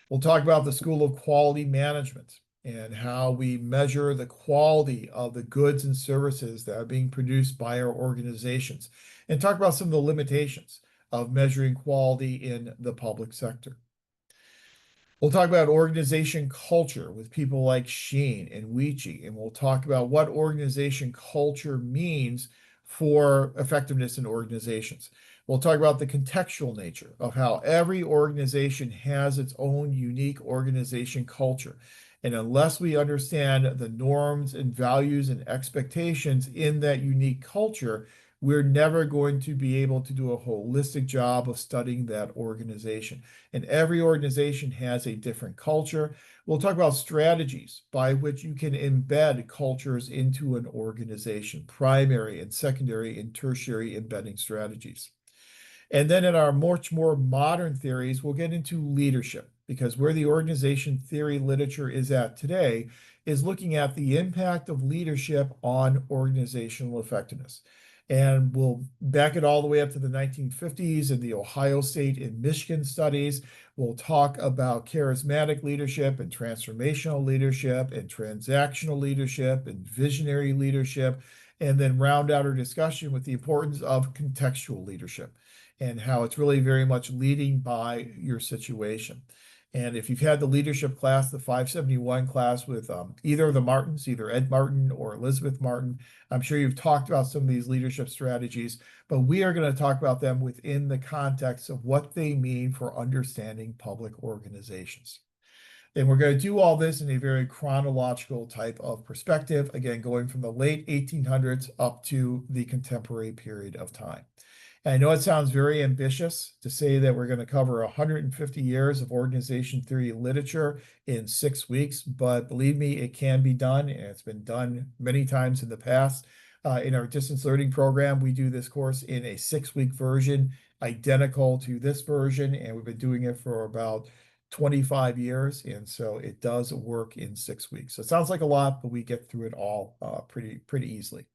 We'll talk about the School of Quality Management and how we measure the quality of the goods and services that are being produced by our organizations, and talk about some of the limitations of measuring quality in the public sector. We'll talk about organization culture with people like Sheen and Weechie, and we'll talk about what organization culture means for effectiveness in organizations. We'll talk about the contextual nature of how every organization has its own unique organization culture. And unless we understand the norms and values and expectations in that unique culture, we're never going to be able to do a holistic job of studying that organization. And every organization has a different culture. We'll talk about strategies by which you can embed cultures into an organization, primary and secondary and tertiary embedding strategies. And then in our much more modern theories, we'll get into leadership, because where the organization theory literature is at today is looking at the impact of leadership on organizational effectiveness. And we'll back it all the way up to the 1950s and the Ohio State and Michigan studies. We'll talk about charismatic leadership and transformational leadership and transactional leadership and visionary leadership, and then round out our discussion with the importance of contextual leadership and how it's really very much leading by your situation. And if you've had the leadership class, the 571 class with either of the Martins, either Ed Martin or Elizabeth Martin, I'm sure you've talked about some of these leadership strategies, but we are going to talk about them within the context of what they mean for understanding public organizations. And we're going to do all this in a very chronological type of perspective, again, going from the late 1800s up to the contemporary period of time. And I know it sounds very ambitious to say that we're going to cover 150 years of organization theory literature in 6 weeks, but believe me, it can be done, and it's been done many times in the past. In our distance learning program, we do this course in a 6-week version, identical to this version, and we've been doing it for about 25 years, and so it does work in 6 weeks. So it sounds like a lot, but we get through it all pretty easily.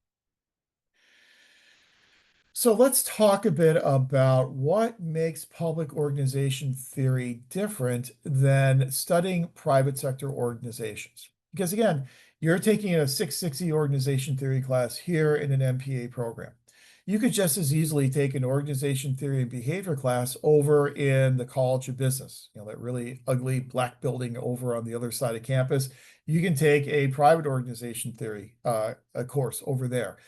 So let's talk a bit about what makes public organization theory different than studying private sector organizations. Because again, you're taking a 660 organization theory class here in an MPA program. You could just as easily take an organization theory and behavior class over in the College of Business, that really ugly black building over on the other side of campus. You can take a private organization theory a course over there.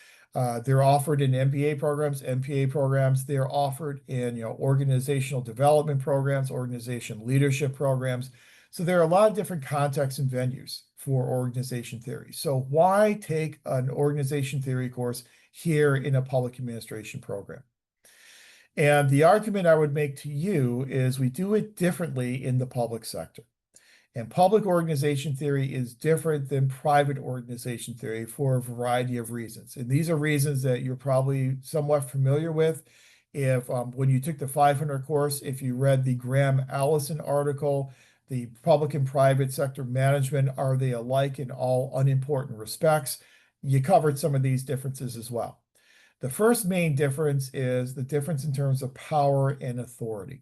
They're offered in MBA programs, MPA programs. They're offered in organizational development programs, organization leadership programs. So there are a lot of different contexts and venues for organization theory. So why take an organization theory course here in a public administration program? And the argument I would make to you is we do it differently in the public sector. And public organization theory is different than private organization theory for a variety of reasons. And these are reasons that you're probably somewhat familiar with. If when you took the 500 course, if you read the Graham Allison article, the public and private sector management, are they alike in all unimportant respects? You covered some of these differences as well. The first main difference is the difference in terms of power and authority.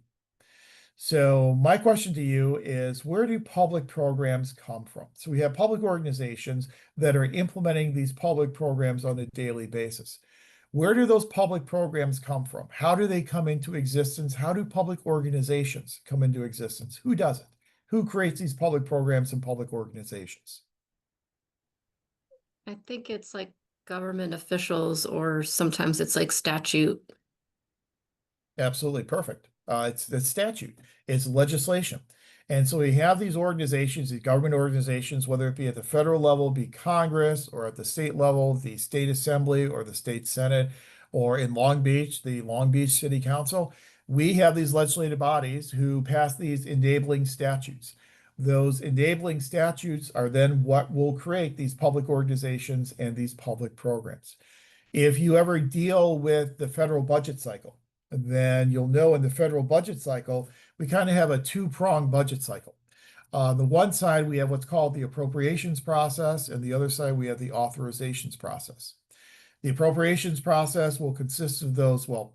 So my question to you is, where do public programs come from? So we have public organizations that are implementing these public programs on a daily basis. Where do those public programs come from? How do they come into existence? How do public organizations come into existence? Who does it? Who creates these public programs and public organizations? I think it's like government officials, or sometimes it's like statute. Absolutely perfect. It's the statute. It's legislation. And so we have these organizations, these government organizations, whether it be at the federal level, be Congress, or at the state level, the state assembly or the state senate, or in Long Beach, the Long Beach City Council. We have these legislative bodies who pass these enabling statutes. Those enabling statutes are then what will create these public organizations and these public programs. If you ever deal with the federal budget cycle, then you'll know in the federal budget cycle, we kind of have a two-pronged budget cycle. On the one side, we have what's called the appropriations process, and the other side, we have the authorizations process. The appropriations process will consist of those, well,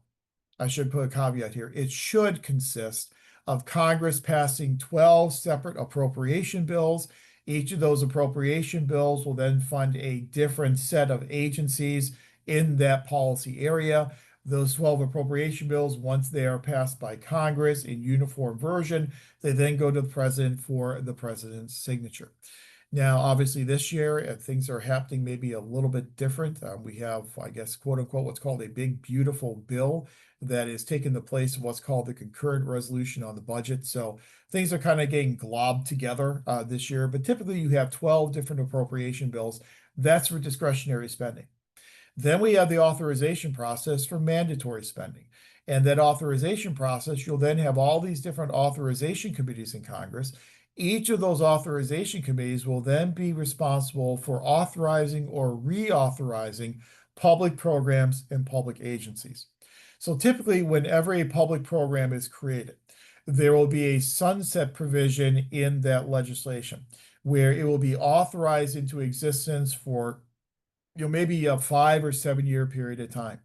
I should put a caveat here. It should consist of Congress passing 12 separate appropriation bills. Each of those appropriation bills will then fund a different set of agencies in that policy area. Those 12 appropriation bills, once they are passed by Congress in uniform version, they then go to the president for the president's signature. Now, obviously, this year, things are happening maybe a little bit different. We have, I guess, quote unquote, what's called a big, beautiful bill that is taking the place of what's called the concurrent resolution on the budget. So things are kind of getting globbed together this year. But typically, you have 12 different appropriation bills. That's for discretionary spending. Then we have the authorization process for mandatory spending. And that authorization process, you'll then have all these different authorization committees in Congress. Each of those authorization committees will then be responsible for authorizing or reauthorizing public programs and public agencies. So typically, whenever a public program is created, there will be a sunset provision in that legislation where it will be authorized into existence for maybe a 5 or 7 year period of time.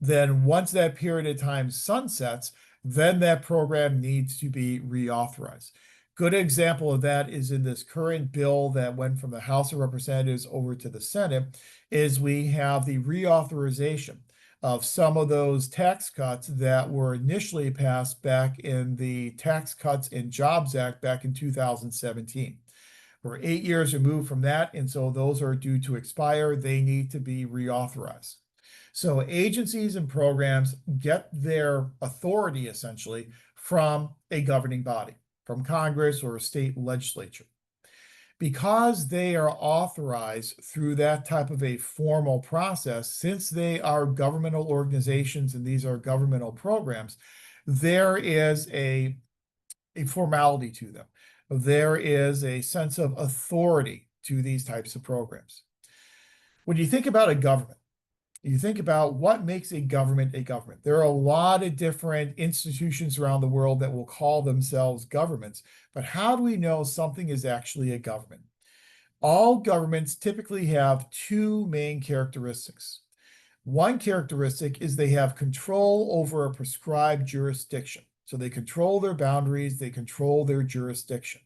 Then once that period of time sunsets, then that program needs to be reauthorized. Good example of that is in this current bill that went from the House of Representatives over to the Senate, is we have the reauthorization of some of those tax cuts that were initially passed back in the Tax Cuts and Jobs Act back in 2017. We're 8 years removed from that, and so those are due to expire. They need to be reauthorized. So agencies and programs get their authority essentially from a governing body, from Congress or a state legislature. Because they are authorized through that type of a formal process, since they are governmental organizations and these are governmental programs, there is a formality to them. There is a sense of authority to these types of programs. When you think about a government, you think about what makes a government a government. There are a lot of different institutions around the world that will call themselves governments, but how do we know something is actually a government? All governments typically have two main characteristics. One characteristic is they have control over a prescribed jurisdiction. So they control their boundaries, they control their jurisdiction.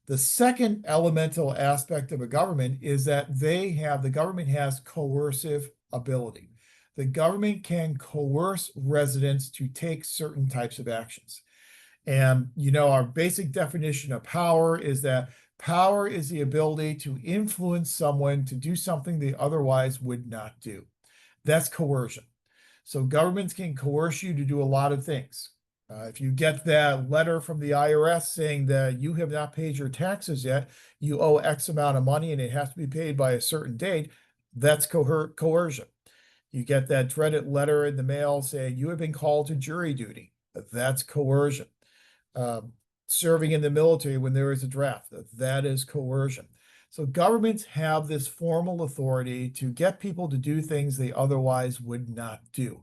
The second elemental aspect of a government is that the government has coercive ability. The government can coerce residents to take certain types of actions. And, our basic definition of power is that power is the ability to influence someone to do something they otherwise would not do. That's coercion. So governments can coerce you to do a lot of things. If you get that letter from the IRS saying that you have not paid your taxes yet, you owe X amount of money and it has to be paid by a certain date, that's coercion. You get that dreaded letter in the mail saying you have been called to jury duty. That's coercion. Serving in the military when there is a draft, that is coercion. So governments have this formal authority to get people to do things they otherwise would not do.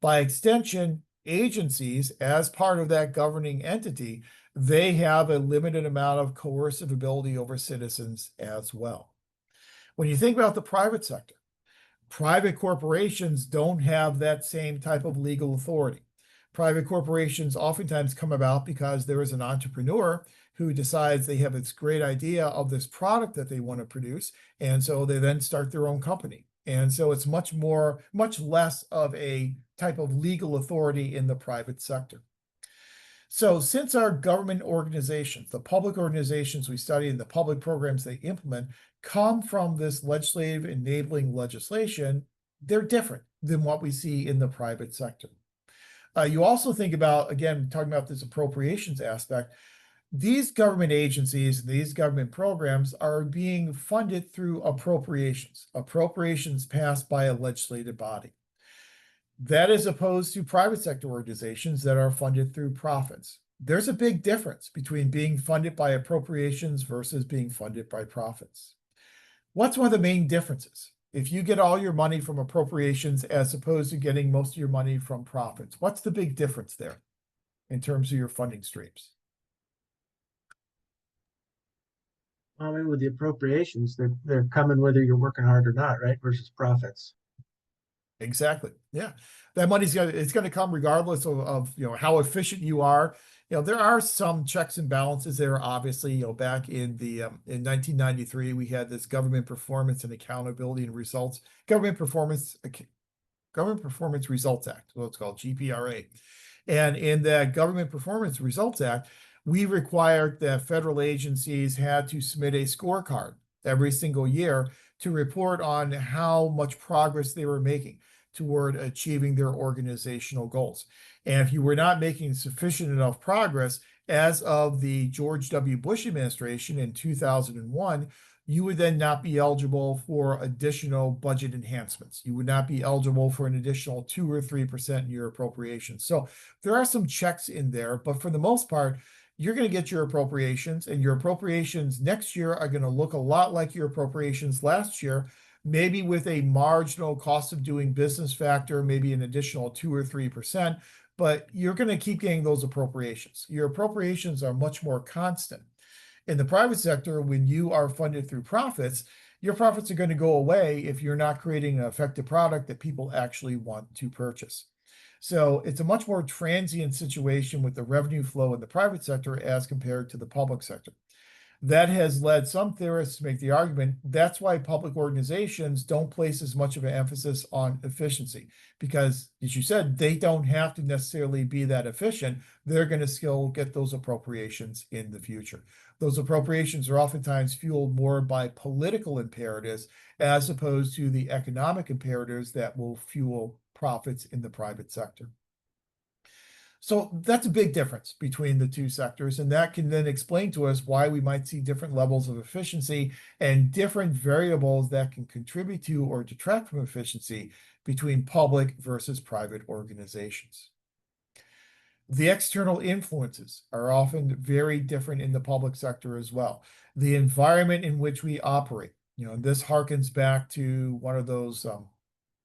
By extension, agencies, as part of that governing entity, they have a limited amount of coercive ability over citizens as well. When you think about the private sector, private corporations don't have that same type of legal authority. Private corporations oftentimes come about because there is an entrepreneur who decides they have this great idea of this product that they want to produce, and so they then start their own company. And so it's much less of a type of legal authority in the private sector. So since our government organizations, the public organizations we study and the public programs they implement come from this legislative enabling legislation, they're different than what we see in the private sector. You also think about, again, talking about this appropriations aspect, these government agencies, these government programs are being funded through appropriations passed by a legislative body. That is opposed to private sector organizations that are funded through profits. There's a big difference between being funded by appropriations versus being funded by profits. What's one of the main differences? If you get all your money from appropriations as opposed to getting most of your money from profits, what's the big difference there in terms of your funding streams? I mean, with the appropriations, they're coming whether you're working hard or not, right? Versus profits. Exactly. Yeah. That it's gonna come regardless of how efficient you are. There are some checks and balances there, obviously. Back in the in 1993, we had this Government Performance and Accountability and Results, Government Performance Results Act, what it's called, GPRA. And in that Government Performance Results Act, we required that federal agencies had to submit a scorecard every single year to report on how much progress they were making toward achieving their organizational goals. And if you were not making sufficient enough progress, as of the George W. Bush administration in 2001, you would then not be eligible for additional budget enhancements. You would not be eligible for an additional 2 or 3% in your appropriations. So there are some checks in there, but for the most part, you're going to get your appropriations, and your appropriations next year are going to look a lot like your appropriations last year, maybe with a marginal cost of doing business factor, maybe an additional 2 or 3%, but you're going to keep getting those appropriations. Your appropriations are much more constant. In the private sector, when you are funded through profits, your profits are going to go away if you're not creating an effective product that people actually want to purchase. So it's a much more transient situation with the revenue flow in the private sector as compared to the public sector. That has led some theorists to make the argument that's why public organizations don't place as much of an emphasis on efficiency, because, as you said, they don't have to necessarily be that efficient. They're going to still get those appropriations in the future. Those appropriations are oftentimes fueled more by political imperatives as opposed to the economic imperatives that will fuel profits in the private sector. So that's a big difference between the two sectors, and that can then explain to us why we might see different levels of efficiency and different variables that can contribute to or detract from efficiency between public versus private organizations. The external influences are often very different in the public sector as well. The environment in which we operate, and this harkens back to one of those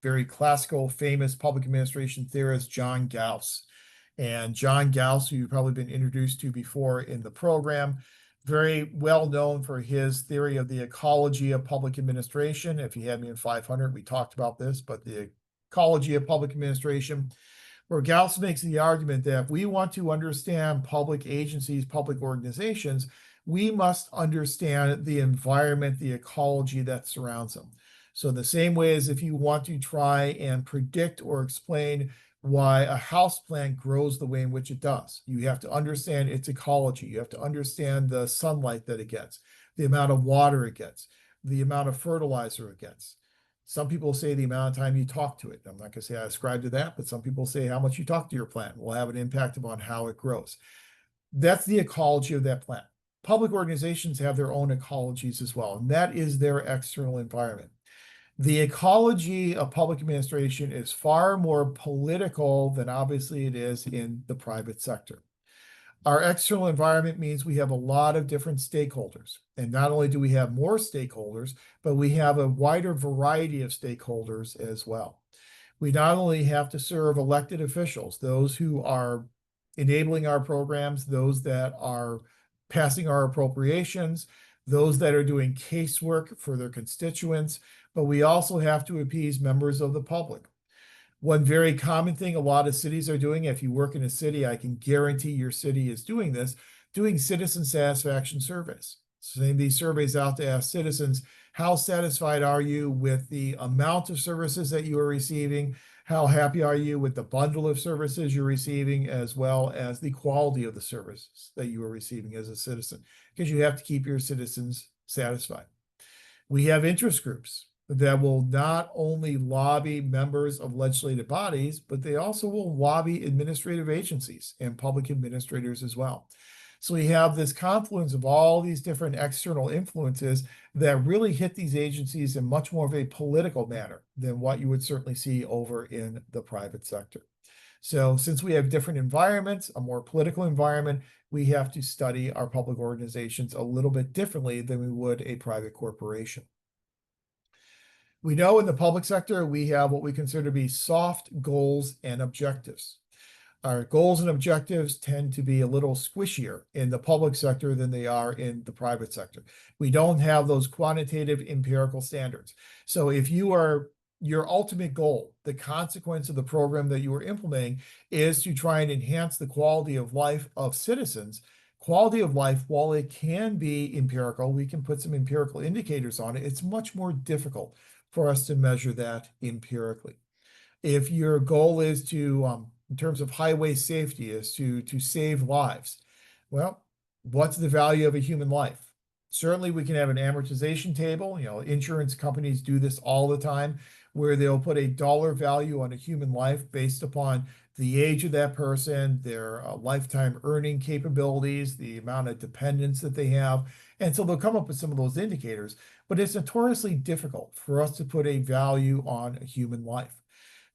very classical, famous public administration theorists, John Gauss. And John Gauss, who you've probably been introduced to before in the program, very well known for his theory of the ecology of public administration. If you had me in 500, we talked about this, but the ecology of public administration, where Gauss makes the argument that if we want to understand public agencies, public organizations, we must understand the environment, the ecology that surrounds them. So in the same way as if you want to try and predict or explain why a house plant grows the way in which it does, you have to understand its ecology. You have to understand the sunlight that it gets, the amount of water it gets, the amount of fertilizer it gets. Some people say the amount of time you talk to it. I'm not going to say I ascribe to that, but some people say how much you talk to your plant will have an impact upon how it grows. That's the ecology of that plant. Public organizations have their own ecologies as well, and that is their external environment. The ecology of public administration is far more political than obviously it is in the private sector. Our external environment means we have a lot of different stakeholders. And not only do we have more stakeholders, but we have a wider variety of stakeholders as well. We not only have to serve elected officials, those who are enabling our programs, those that are passing our appropriations, those that are doing casework for their constituents, but we also have to appease members of the public. One very common thing a lot of cities are doing, if you work in a city, I can guarantee your city is doing this, doing citizen satisfaction surveys. Sending these surveys out to ask citizens, how satisfied are you with the amount of services that you are receiving? How happy are you with the bundle of services you're receiving, as well as the quality of the services that you are receiving as a citizen? Because you have to keep your citizens satisfied. We have interest groups that will not only lobby members of legislative bodies, but they also will lobby administrative agencies and public administrators as well. So we have this confluence of all these different external influences that really hit these agencies in much more of a political manner than what you would certainly see over in the private sector. So since we have different environments, a more political environment, we have to study our public organizations a little bit differently than we would a private corporation. We know in the public sector, we have what we consider to be soft goals and objectives. Our goals and objectives tend to be a little squishier in the public sector than they are in the private sector. We don't have those quantitative empirical standards. So if your ultimate goal, the consequence of the program that you are implementing is to try and enhance the quality of life of citizens, quality of life, while it can be empirical, we can put some empirical indicators on it, it's much more difficult for us to measure that empirically. If your goal is to, in terms of highway safety, is to save lives, well, what's the value of a human life? Certainly, we can have an amortization table. You know, insurance companies do this all the time, where they'll put a dollar value on a human life based upon the age of that person, their lifetime earning capabilities, the amount of dependents that they have. And so they'll come up with some of those indicators, but it's notoriously difficult for us to put a value on a human life.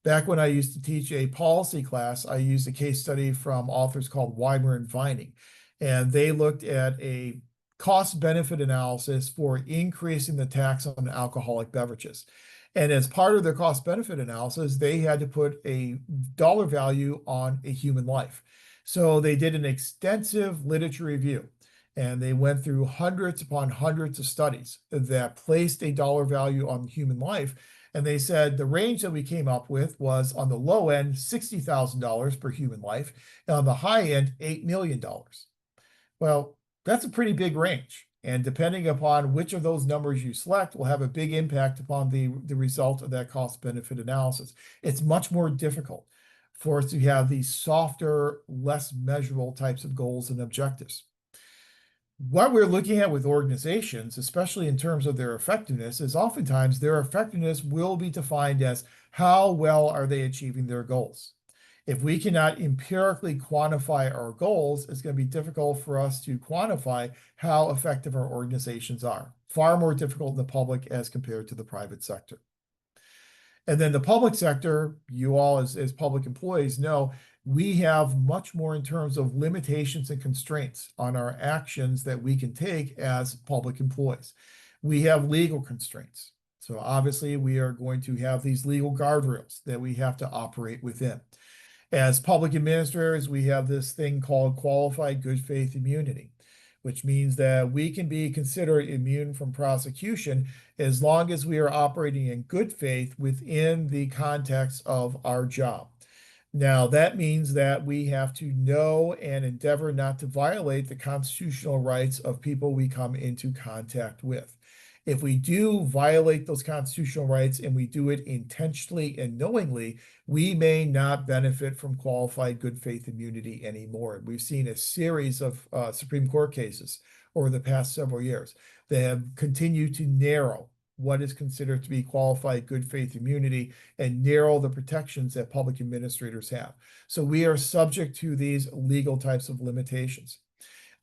Back when I used to teach a policy class, I used a case study from authors called Weimer and Vining, and they looked at a cost-benefit analysis for increasing the tax on alcoholic beverages. And as part of their cost-benefit analysis, they had to put a dollar value on a human life. So they did an extensive literature review, and they went through hundreds upon hundreds of studies that placed a dollar value on human life. And they said the range that we came up with was on the low end, $60,000 per human life, and on the high end, $8 million. Well, that's a pretty big range. And depending upon which of those numbers you select will have a big impact upon the result of that cost benefit analysis. It's much more difficult for us to have these softer, less measurable types of goals and objectives. What we're looking at with organizations, especially in terms of their effectiveness, is oftentimes their effectiveness will be defined as how well are they achieving their goals. If we cannot empirically quantify our goals, it's going to be difficult for us to quantify how effective our organizations are. Far more difficult in the public as compared to the private sector. And then the public sector, you all as public employees know, we have much more in terms of limitations and constraints on our actions that we can take as public employees. We have legal constraints. So obviously we are going to have these legal guardrails that we have to operate within. As public administrators, we have this thing called qualified good faith immunity, which means that we can be considered immune from prosecution as long as we are operating in good faith within the context of our job. Now, that means that we have to know and endeavor not to violate the constitutional rights of people we come into contact with. If we do violate those constitutional rights and we do it intentionally and knowingly, we may not benefit from qualified good faith immunity anymore. We've seen a series of Supreme Court cases over the past several years that have continued to narrow what is considered to be qualified good faith immunity and narrow the protections that public administrators have. So we are subject to these legal types of limitations.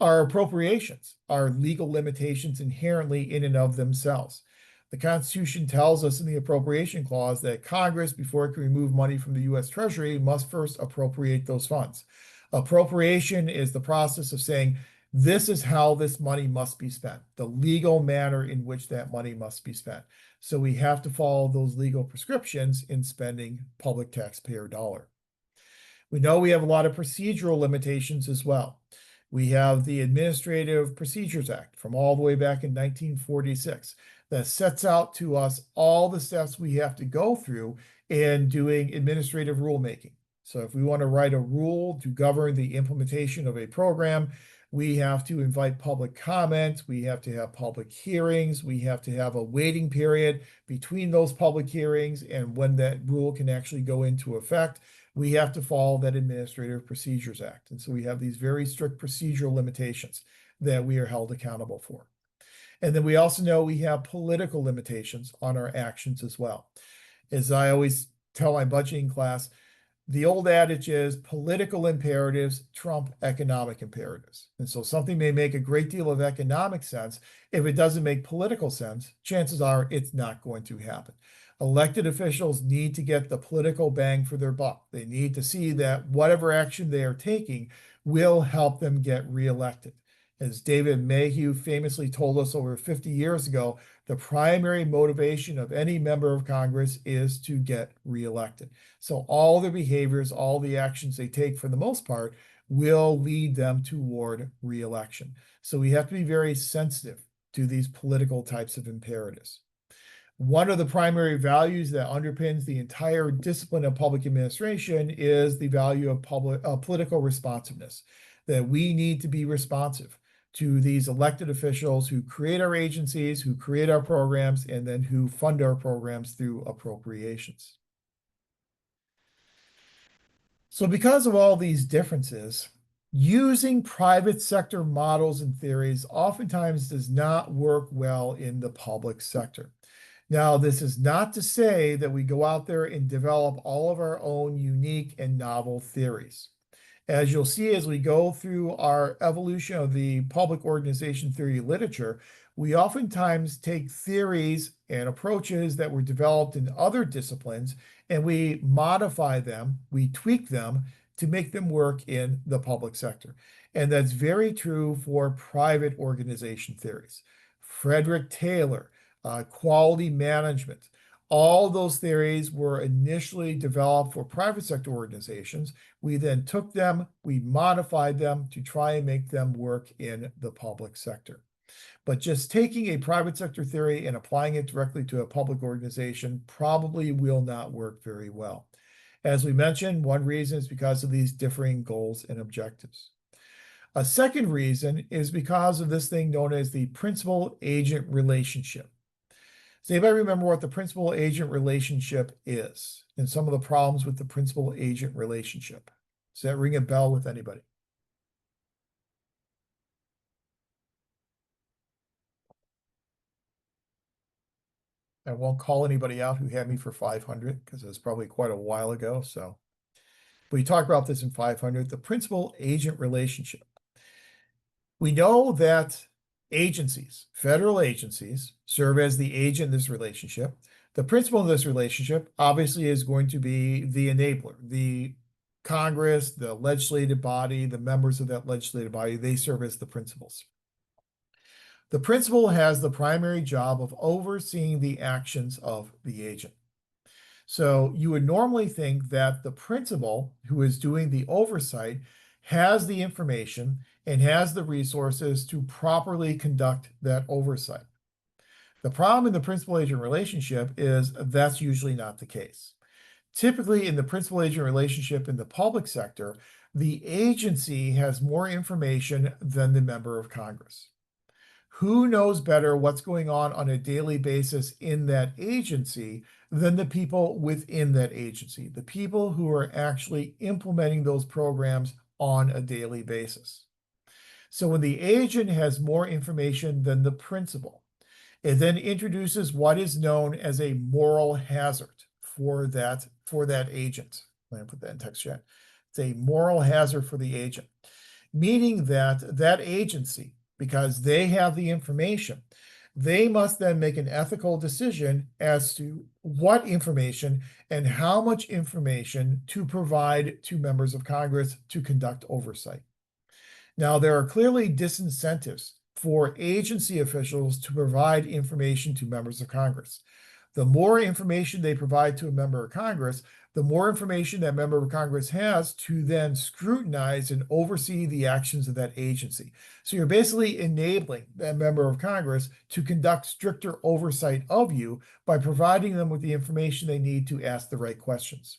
Our appropriations are legal limitations inherently in and of themselves. The Constitution tells us in the appropriation clause that Congress, before it can remove money from the U.S. Treasury, must first appropriate those funds. Appropriation is the process of saying, this is how this money must be spent, the legal manner in which that money must be spent. So we have to follow those legal prescriptions in spending public taxpayer dollar. We know we have a lot of procedural limitations as well. We have the Administrative Procedures Act from all the way back in 1946 that sets out to us all the steps we have to go through in doing administrative rulemaking. So if we want to write a rule to govern the implementation of a program, we have to invite public comment, we have to have public hearings, we have to have a waiting period between those public hearings and when that rule can actually go into effect. We have to follow that Administrative Procedures Act. And so we have these very strict procedural limitations that we are held accountable for. And then we also know we have political limitations on our actions as well. As I always tell my budgeting class, the old adage is political imperatives trump economic imperatives. And so something may make a great deal of economic sense. If it doesn't make political sense, chances are it's not going to happen. Elected officials need to get the political bang for their buck. They need to see that whatever action they are taking will help them get reelected. As David Mayhew famously told us over 50 years ago, the primary motivation of any member of Congress is to get reelected. So all the behaviors, all the actions they take for the most part will lead them toward reelection. So we have to be very sensitive to these political types of imperatives. One of the primary values that underpins the entire discipline of public administration is the value of political responsiveness, that we need to be responsive to these elected officials who create our agencies, who create our programs, and then who fund our programs through appropriations. So because of all these differences, using private sector models and theories oftentimes does not work well in the public sector. Now, this is not to say that we go out there and develop all of our own unique and novel theories. As you'll see as we go through our evolution of the public organization theory literature, we oftentimes take theories and approaches that were developed in other disciplines and we modify them, we tweak them to make them work in the public sector. And that's very true for private organization theories. Frederick Taylor, quality management, all those theories were initially developed for private sector organizations. We then took them, we modified them to try and make them work in the public sector. But just taking a private sector theory and applying it directly to a public organization probably will not work very well. As we mentioned, one reason is because of these differing goals and objectives. A second reason is because of this thing known as the principal-agent relationship. Does anybody remember what the principal-agent relationship is and some of the problems with the principal-agent relationship? Does that ring a bell with anybody? I won't call anybody out who had me for 500 because it was probably quite a while ago. So we talked about this in 500, the principal-agent relationship. We know that agencies, federal agencies, serve as the agent in this relationship. The principal in this relationship obviously is going to be the enabler, the Congress, the legislative body, the members of that legislative body, they serve as the principals. The principal has the primary job of overseeing the actions of the agent. So you would normally think that the principal who is doing the oversight has the information and has the resources to properly conduct that oversight. The problem in the principal-agent relationship is that's usually not the case. Typically, in the principal-agent relationship in the public sector, the agency has more information than the member of Congress. Who knows better what's going on a daily basis in that agency than the people within that agency, the people who are actually implementing those programs on a daily basis? So when the agent has more information than the principal, it then introduces what is known as a moral hazard for that agent. Let me put that in text chat. It's a moral hazard for the agent, meaning that that agency, because they have the information, they must then make an ethical decision as to what information and how much information to provide to members of Congress to conduct oversight. Now, there are clearly disincentives for agency officials to provide information to members of Congress. The more information they provide to a member of Congress, the more information that member of Congress has to then scrutinize and oversee the actions of that agency. So you're basically enabling that member of Congress to conduct stricter oversight of you by providing them with the information they need to ask the right questions.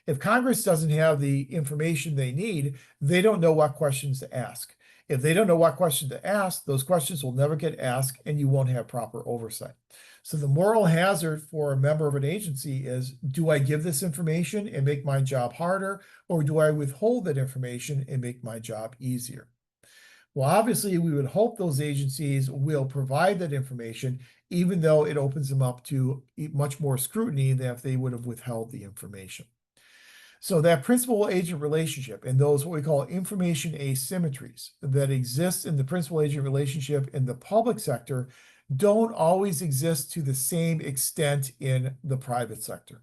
If Congress doesn't have the information they need, they don't know what questions to ask. If they don't know what questions to ask, those questions will never get asked and you won't have proper oversight. So the moral hazard for a member of an agency is, do I give this information and make my job harder, or do I withhold that information and make my job easier? Well, obviously, we would hope those agencies will provide that information, even though it opens them up to much more scrutiny than if they would have withheld the information. So that principal agent relationship and those what we call information asymmetries that exist in the principal agent relationship in the public sector don't always exist to the same extent in the private sector.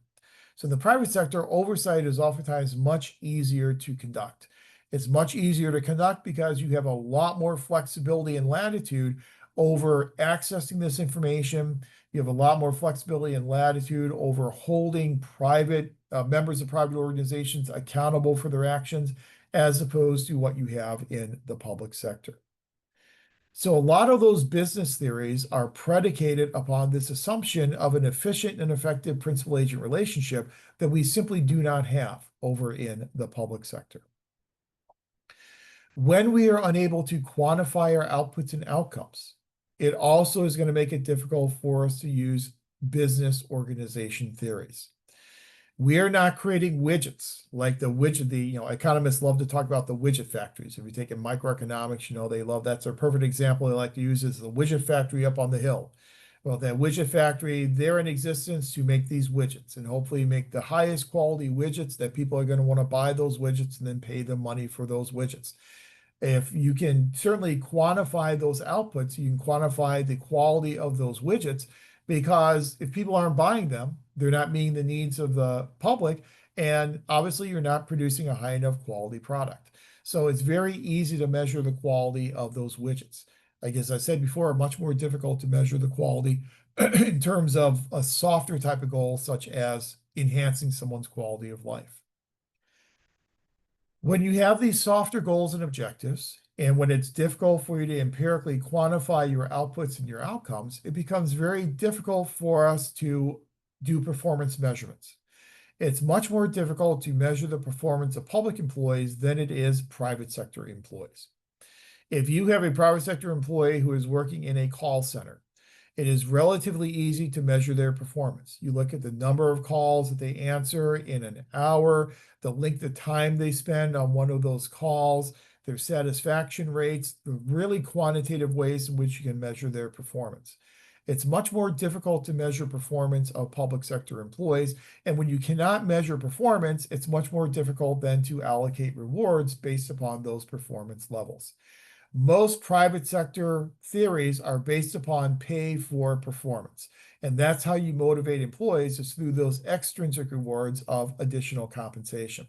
So in the private sector, oversight is oftentimes much easier to conduct. It's much easier to conduct because you have a lot more flexibility and latitude over accessing this information. You have a lot more flexibility and latitude over holding private members of private organizations accountable for their actions, as opposed to what you have in the public sector. So a lot of those business theories are predicated upon this assumption of an efficient and effective principal agent relationship that we simply do not have over in the public sector. When we are unable to quantify our outputs and outcomes, it also is going to make it difficult for us to use business organization theories. We are not creating widgets like the widget, economists love to talk about the widget factories. If you take in microeconomics, they love that's a perfect example they like to use is the widget factory up on the hill. Well, that widget factory, they're in existence to make these widgets and hopefully make the highest quality widgets that people are going to want to buy those widgets and then pay them money for those widgets. If you can certainly quantify those outputs, you can quantify the quality of those widgets, because if people aren't buying them, they're not meeting the needs of the public, and obviously you're not producing a high enough quality product. So it's very easy to measure the quality of those widgets. Like as I said before, much more difficult to measure the quality in terms of a softer type of goal, such as enhancing someone's quality of life. When you have these softer goals and objectives, and when it's difficult for you to empirically quantify your outputs and your outcomes, it becomes very difficult for us to do performance measurements. It's much more difficult to measure the performance of public employees than it is private sector employees. If you have a private sector employee who is working in a call center, it is relatively easy to measure their performance. You look at the number of calls that they answer in an hour, the length of time they spend on one of those calls, their satisfaction rates, the really quantitative ways in which you can measure their performance. It's much more difficult to measure performance of public sector employees. And when you cannot measure performance, it's much more difficult then to allocate rewards based upon those performance levels. Most private sector theories are based upon pay for performance. And that's how you motivate employees, is through those extrinsic rewards of additional compensation.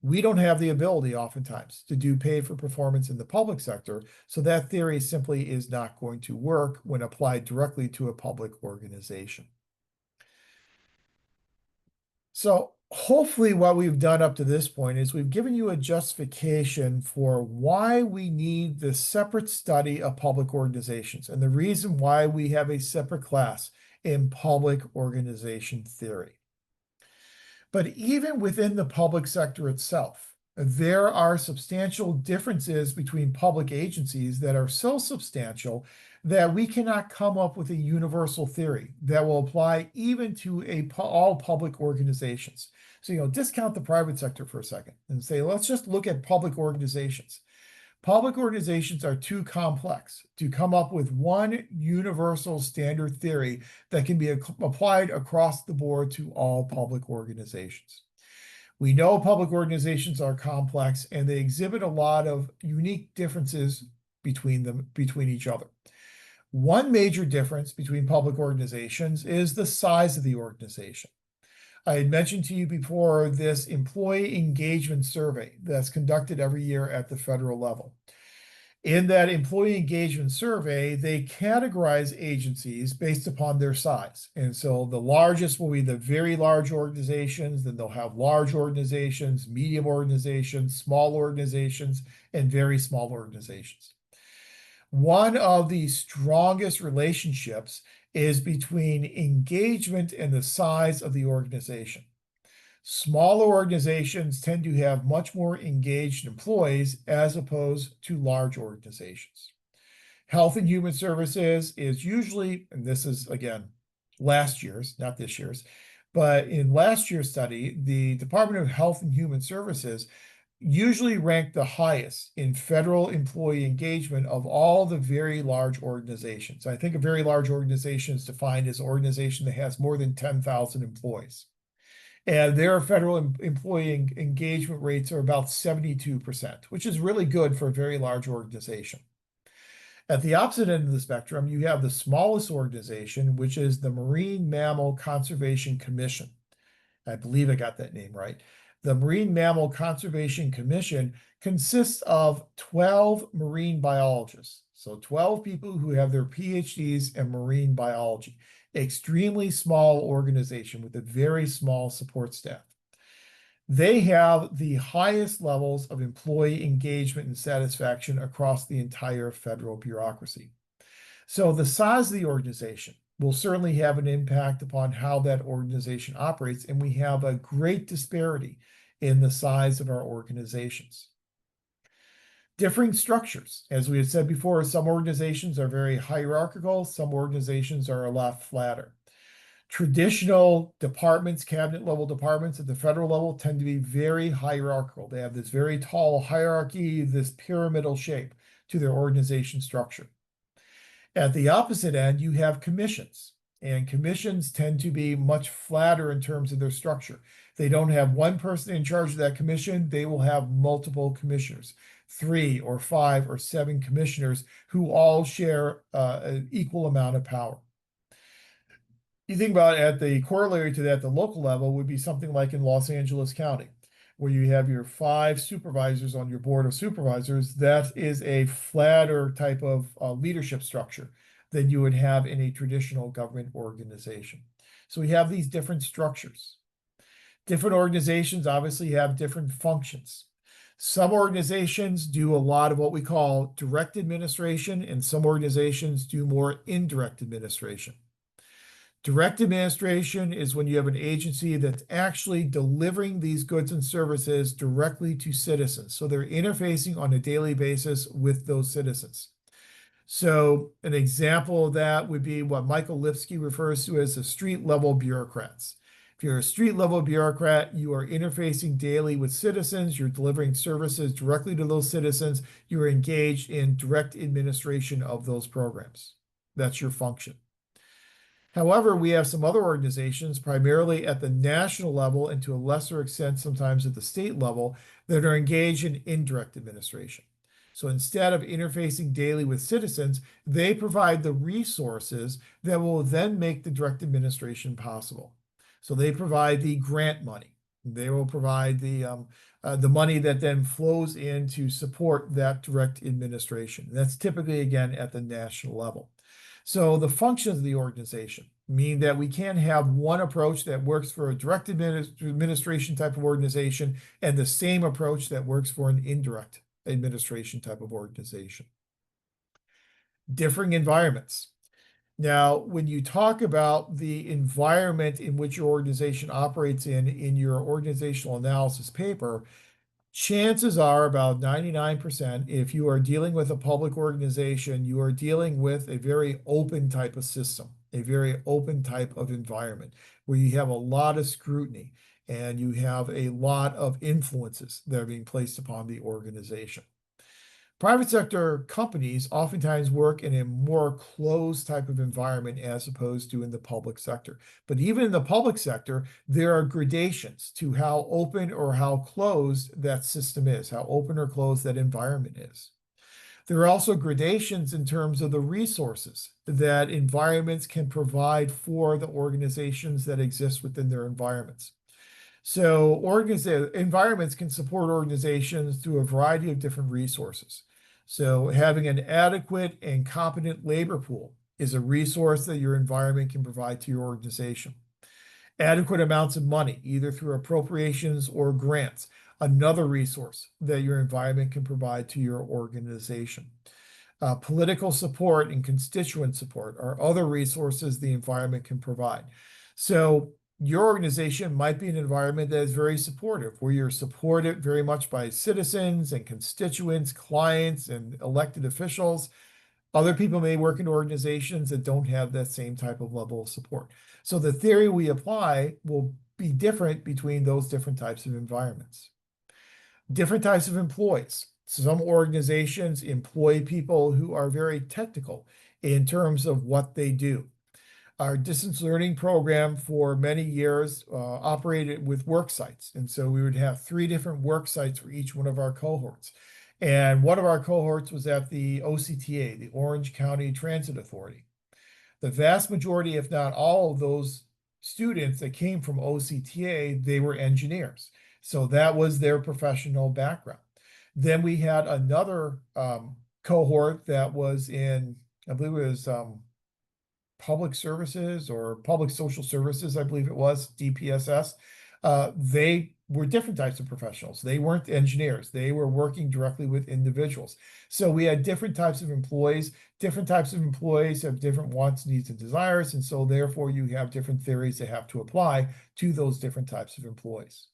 We don't have the ability oftentimes to do pay for performance in the public sector, so that theory simply is not going to work when applied directly to a public organization. So hopefully what we've done up to this point is we've given you a justification for why we need the separate study of public organizations and the reason why we have a separate class in public organization theory. But even within the public sector itself, there are substantial differences between public agencies that are so substantial that we cannot come up with a universal theory that will apply even to all public organizations. So, discount the private sector for a second and say, let's just look at public organizations. Public organizations are too complex to come up with one universal standard theory that can be applied across the board to all public organizations. We know public organizations are complex and they exhibit a lot of unique differences between each other. One major difference between public organizations is the size of the organization. I had mentioned to you before this employee engagement survey that's conducted every year at the federal level. In that employee engagement survey, they categorize agencies based upon their size. And so the largest will be the very large organizations, then they'll have large organizations, medium organizations, small organizations, and very small organizations. One of the strongest relationships is between engagement and the size of the organization. Smaller organizations tend to have much more engaged employees as opposed to large organizations. Health and Human Services is usually, and this is again, last year's, not this year's, but in last year's study, the Department of Health and Human Services usually rank the highest in federal employee engagement of all the very large organizations. I think a very large organization is defined as an organization that has more than 10,000 employees. And their federal employee engagement rates are about 72%, which is really good for a very large organization. At the opposite end of the spectrum, you have the smallest organization, which is the Marine Mammal Conservation Commission. I believe I got that name right. The Marine Mammal Conservation Commission consists of 12 marine biologists. So 12 people who have their PhDs in marine biology. Extremely small organization with a very small support staff. They have the highest levels of employee engagement and satisfaction across the entire federal bureaucracy. So the size of the organization will certainly have an impact upon how that organization operates, and we have a great disparity in the size of our organizations. Differing structures. As we had said before, some organizations are very hierarchical, some organizations are a lot flatter. Traditional departments, cabinet level departments at the federal level tend to be very hierarchical. They have this very tall hierarchy, this pyramidal shape to their organization structure. At the opposite end, you have commissions, and commissions tend to be much flatter in terms of their structure. They don't have one person in charge of that commission, they will have multiple commissioners, 3 or 5 or 7 commissioners who all share an equal amount of power. You think about it, at the corollary to that, the local level would be something like in Los Angeles County, where you have your 5 supervisors on your board of supervisors. That is a flatter type of leadership structure than you would have in a traditional government organization. So we have these different structures. Different organizations obviously have different functions. Some organizations do a lot of what we call direct administration, and some organizations do more indirect administration. Direct administration is when you have an agency that's actually delivering these goods and services directly to citizens. So they're interfacing on a daily basis with those citizens. So an example of that would be what Michael Lipsky refers to as the street level bureaucrats. If you're a street level bureaucrat, you are interfacing daily with citizens, you're delivering services directly to those citizens, you're engaged in direct administration of those programs. That's your function. However, we have some other organizations, primarily at the national level and to a lesser extent sometimes at the state level, that are engaged in indirect administration. So instead of interfacing daily with citizens, they provide the resources that will then make the direct administration possible. So they provide the grant money. They will provide the money that then flows in to support that direct administration. That's typically, again, at the national level. So the functions of the organization mean that we can't have one approach that works for a direct administration type of organization and the same approach that works for an indirect administration type of organization. Differing environments. Now, when you talk about the environment in which your organization operates in your organizational analysis paper, chances are about 99%, if you are dealing with a public organization, you are dealing with a very open type of system, a very open type of environment where you have a lot of scrutiny and you have a lot of influences that are being placed upon the organization. Private sector companies oftentimes work in a more closed type of environment as opposed to in the public sector. But even in the public sector, there are gradations to how open or how closed that system is, how open or closed that environment is. There are also gradations in terms of the resources that environments can provide for the organizations that exist within their environments. So environments can support organizations through a variety of different resources. So having an adequate and competent labor pool is a resource that your environment can provide to your organization. Adequate amounts of money, either through appropriations or grants, another resource that your environment can provide to your organization. Political support and constituent support are other resources the environment can provide. So your organization might be an environment that is very supportive, where you're supported very much by citizens and constituents, clients, and elected officials. Other people may work in organizations that don't have that same type of level of support. So the theory we apply will be different between those different types of environments. Different types of employees. Some organizations employ people who are very technical in terms of what they do. Our distance learning program for many years operated with work sites. And so we would have 3 different work sites for each one of our cohorts. And one of our cohorts was at the OCTA, the Orange County Transit Authority. The vast majority, if not all of those students that came from OCTA, they were engineers. So that was their professional background. Then we had another cohort that was in, I believe it was public services or public social services, I believe it was, DPSS. They were different types of professionals. They weren't engineers. They were working directly with individuals. So we had different types of employees. Different types of employees have different wants, needs, and desires. And so therefore you have different theories that have to apply to those different types of employees.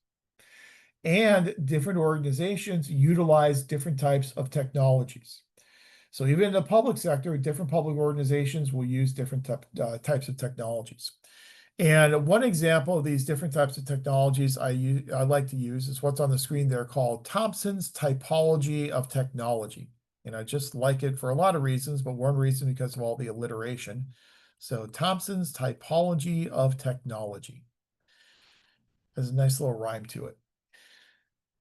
And different organizations utilize different types of technologies. So even in the public sector, different public organizations will use different types of technologies. And one example of these different types of technologies I like to use is what's on the screen there called Thompson's typology of technology. And I just like it for a lot of reasons, but one reason because of all the alliteration. So Thompson's typology of technology. There's a nice little rhyme to it.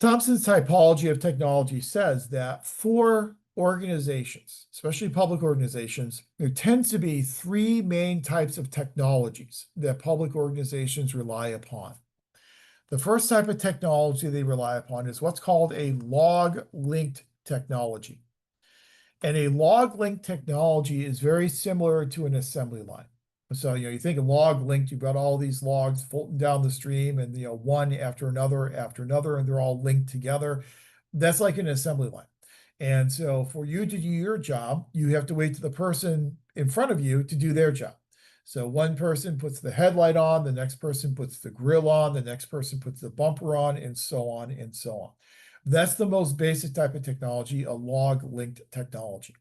Thompson's typology of technology says that for organizations, especially public organizations, there tends to be 3 main types of technologies that public organizations rely upon. The first type of technology they rely upon is what's called a log-linked technology. And a log-linked technology is very similar to an assembly line. So, you think of log linked, you've got all these logs floating down the stream and, one after another, and they're all linked together. That's like an assembly line. And so for you to do your job, you have to wait to the person in front of you to do their job. So one person puts the headlight on, the next person puts the grill on, the next person puts the bumper on, and so on and so on. That's the most basic type of technology, a log-linked technology.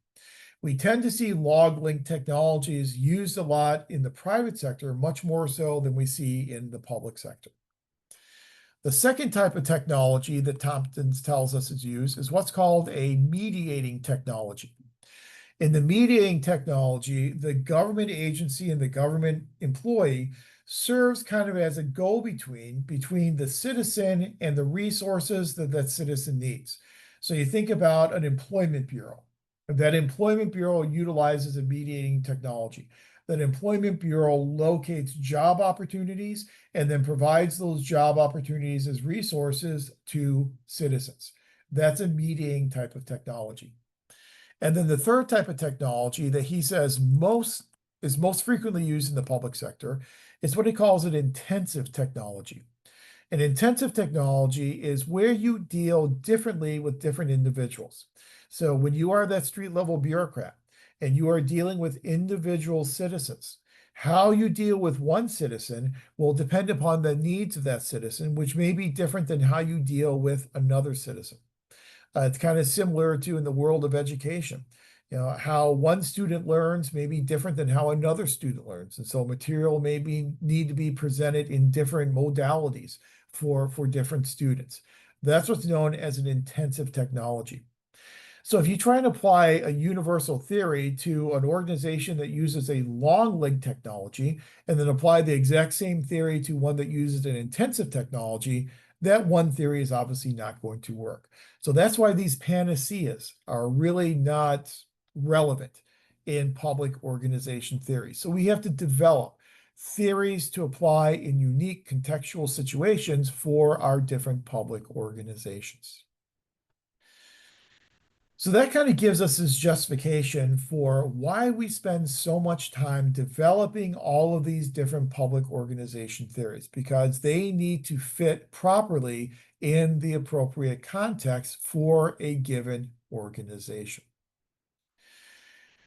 We tend to see log-linked technologies used a lot in the private sector, much more so than we see in the public sector. The second type of technology that Thompson tells us is used is what's called a mediating technology. In the mediating technology, the government agency and the government employee serves kind of as a go-between between the citizen and the resources that that citizen needs. So you think about an employment bureau. That employment bureau utilizes a mediating technology. That employment bureau locates job opportunities and then provides those job opportunities as resources to citizens. That's a mediating type of technology. And then the third type of technology that he says is most frequently used in the public sector is what he calls an intensive technology. An intensive technology is where you deal differently with different individuals. So when you are that street level bureaucrat and you are dealing with individual citizens, how you deal with one citizen will depend upon the needs of that citizen, which may be different than how you deal with another citizen. It's kind of similar to in the world of education. How one student learns may be different than how another student learns. And so material may need to be presented in different modalities for different students. That's what's known as an intensive technology. So if you try and apply a universal theory to an organization that uses a long-linked technology and then apply the exact same theory to one that uses an intensive technology, that one theory is obviously not going to work. So that's why these panaceas are really not relevant in public organization theory. So we have to develop theories to apply in unique contextual situations for our different public organizations. So that kind of gives us this justification for why we spend so much time developing all of these different public organization theories, because they need to fit properly in the appropriate context for a given organization.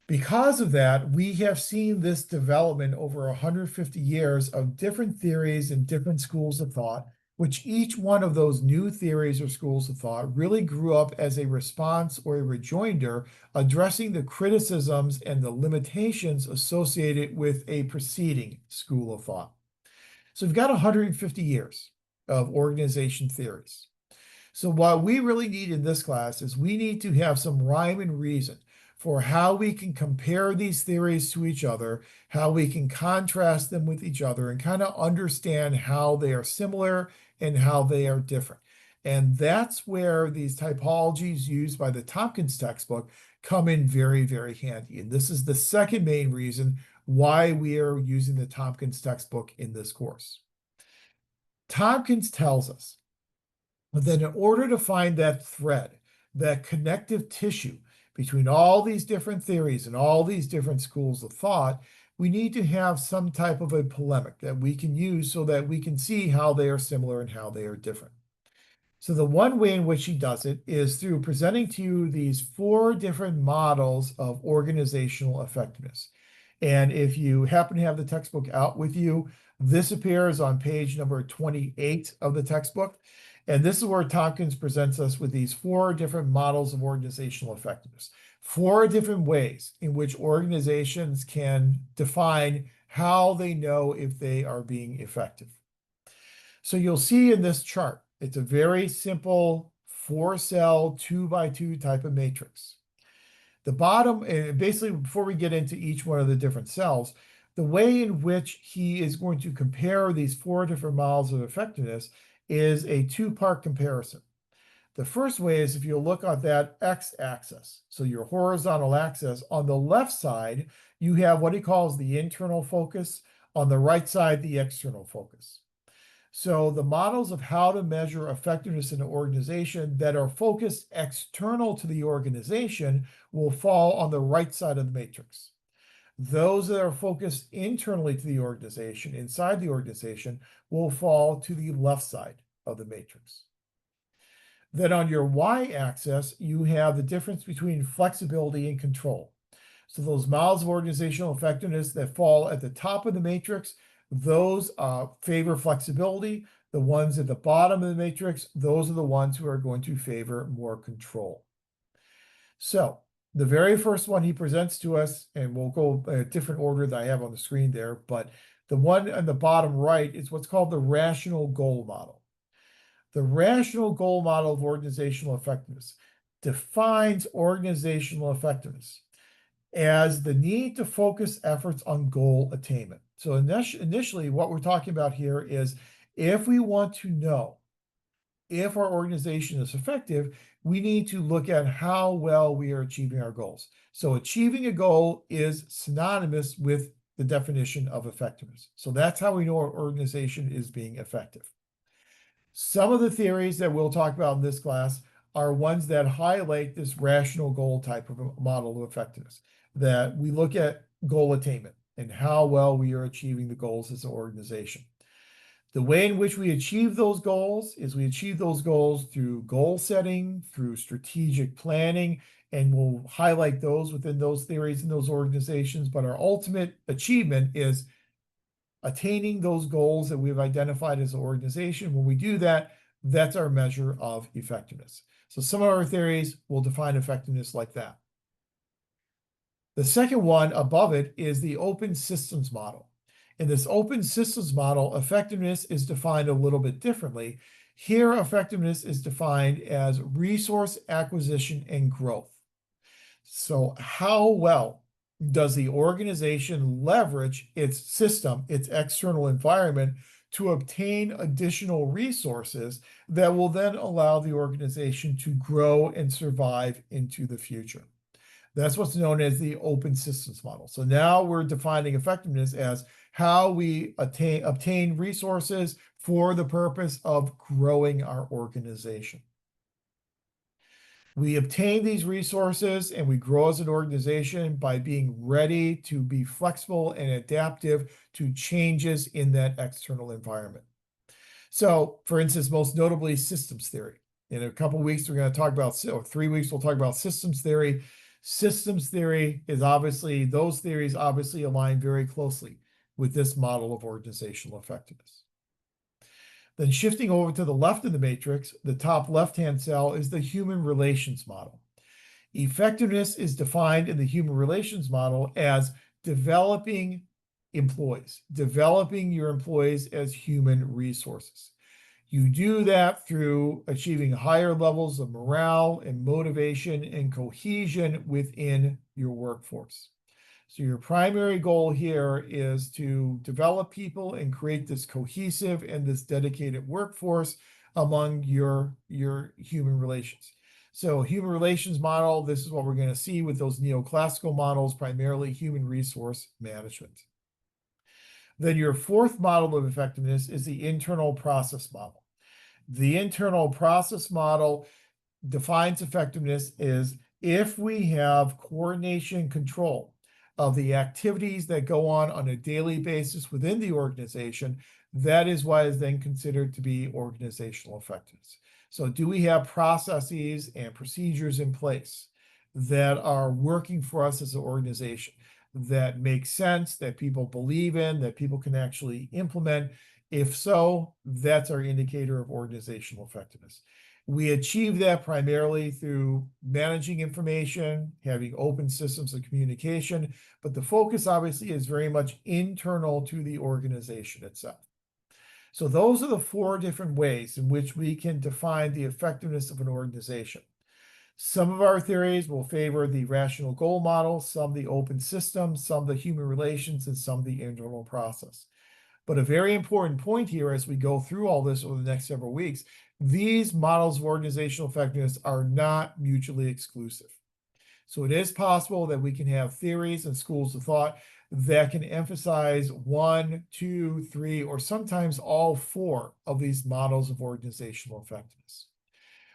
Because of that, we have seen this development over 150 years of different theories and different schools of thought, which each one of those new theories or schools of thought really grew up as a response or a rejoinder addressing the criticisms and the limitations associated with a preceding school of thought. So we've got 150 years of organization theories. So what we really need in this class is we need to have some rhyme and reason for how we can compare these theories to each other, how we can contrast them with each other, and kind of understand how they are similar and how they are different. And that's where these typologies used by the Tompkins textbook come in very, very handy. And this is the second main reason why we are using the Tompkins textbook in this course. Tompkins tells us that in order to find that thread, that connective tissue between all these different theories and all these different schools of thought, we need to have some type of a polemic that we can use so that we can see how they are similar and how they are different. So the one way in which he does it is through presenting to you these 4 different models of organizational effectiveness. And if you happen to have the textbook out with you, this appears on page number 28 of the textbook. And this is where Tompkins presents us with these 4 different models of organizational effectiveness, 4 different ways in which organizations can define how they know if they are being effective. So you'll see in this chart, it's a very simple 4-cell 2x2 type of matrix. The bottom, and basically before we get into each one of the different cells, the way in which he is going to compare these 4 different models of effectiveness is a 2-part comparison. The first way is if you look at that x-axis, so your horizontal axis, on the left side, you have what he calls the internal focus, on the right side, the external focus. So the models of how to measure effectiveness in an organization that are focused external to the organization will fall on the right side of the matrix. Those that are focused internally to the organization, inside the organization, will fall to the left side of the matrix. Then on your y-axis, you have the difference between flexibility and control. So those models of organizational effectiveness that fall at the top of the matrix, those favor flexibility. The ones at the bottom of the matrix, those are the ones who are going to favor more control. So the very first one he presents to us, and we'll go a different order that I have on the screen there, but the one on the bottom right is what's called the rational goal model. The rational goal model of organizational effectiveness defines organizational effectiveness as the need to focus efforts on goal attainment. So initially, what we're talking about here is if we want to know if our organization is effective, we need to look at how well we are achieving our goals. So achieving a goal is synonymous with the definition of effectiveness. So that's how we know our organization is being effective. Some of the theories that we'll talk about in this class are ones that highlight this rational goal type of a model of effectiveness, that we look at goal attainment and how well we are achieving the goals as an organization. The way in which we achieve those goals is we achieve those goals through goal setting, through strategic planning, and we'll highlight those within those theories and those organizations. But our ultimate achievement is attaining those goals that we've identified as an organization. When we do that, that's our measure of effectiveness. So some of our theories will define effectiveness like that. The second one above it is the open systems model. In this open systems model, effectiveness is defined a little bit differently. Here, effectiveness is defined as resource acquisition and growth. So how well does the organization leverage its system, its external environment, to obtain additional resources that will then allow the organization to grow and survive into the future? That's what's known as the open systems model. So now we're defining effectiveness as how we obtain resources for the purpose of growing our organization. We obtain these resources and we grow as an organization by being ready to be flexible and adaptive to changes in that external environment. So, for instance, most notably systems theory. In a couple of weeks, we're going to talk about, or 3 weeks, we'll talk about systems theory. Systems theory is obviously, those theories obviously align very closely with this model of organizational effectiveness. Then shifting over to the left of the matrix, the top left-hand cell is the human relations model. Effectiveness is defined in the human relations model as developing employees, developing your employees as human resources. You do that through achieving higher levels of morale and motivation and cohesion within your workforce. So your primary goal here is to develop people and create this cohesive and this dedicated workforce among your human relations. So human relations model, this is what we're going to see with those neoclassical models, primarily human resource management. Then your fourth model of effectiveness is the internal process model. The internal process model defines effectiveness is if we have coordination control of the activities that go on a daily basis within the organization, that is what is then considered to be organizational effectiveness. So do we have processes and procedures in place that are working for us as an organization, that make sense, that people believe in, that people can actually implement? If so, that's our indicator of organizational effectiveness. We achieve that primarily through managing information, having open systems of communication, but the focus obviously is very much internal to the organization itself. So those are the four different ways in which we can define the effectiveness of an organization. Some of our theories will favor the rational goal model, some the open system, some the human relations, and some the internal process. But a very important point here as we go through all this over the next several weeks, these models of organizational effectiveness are not mutually exclusive. So it is possible that we can have theories and schools of thought that can emphasize one, two, three, or sometimes all four of these models of organizational effectiveness.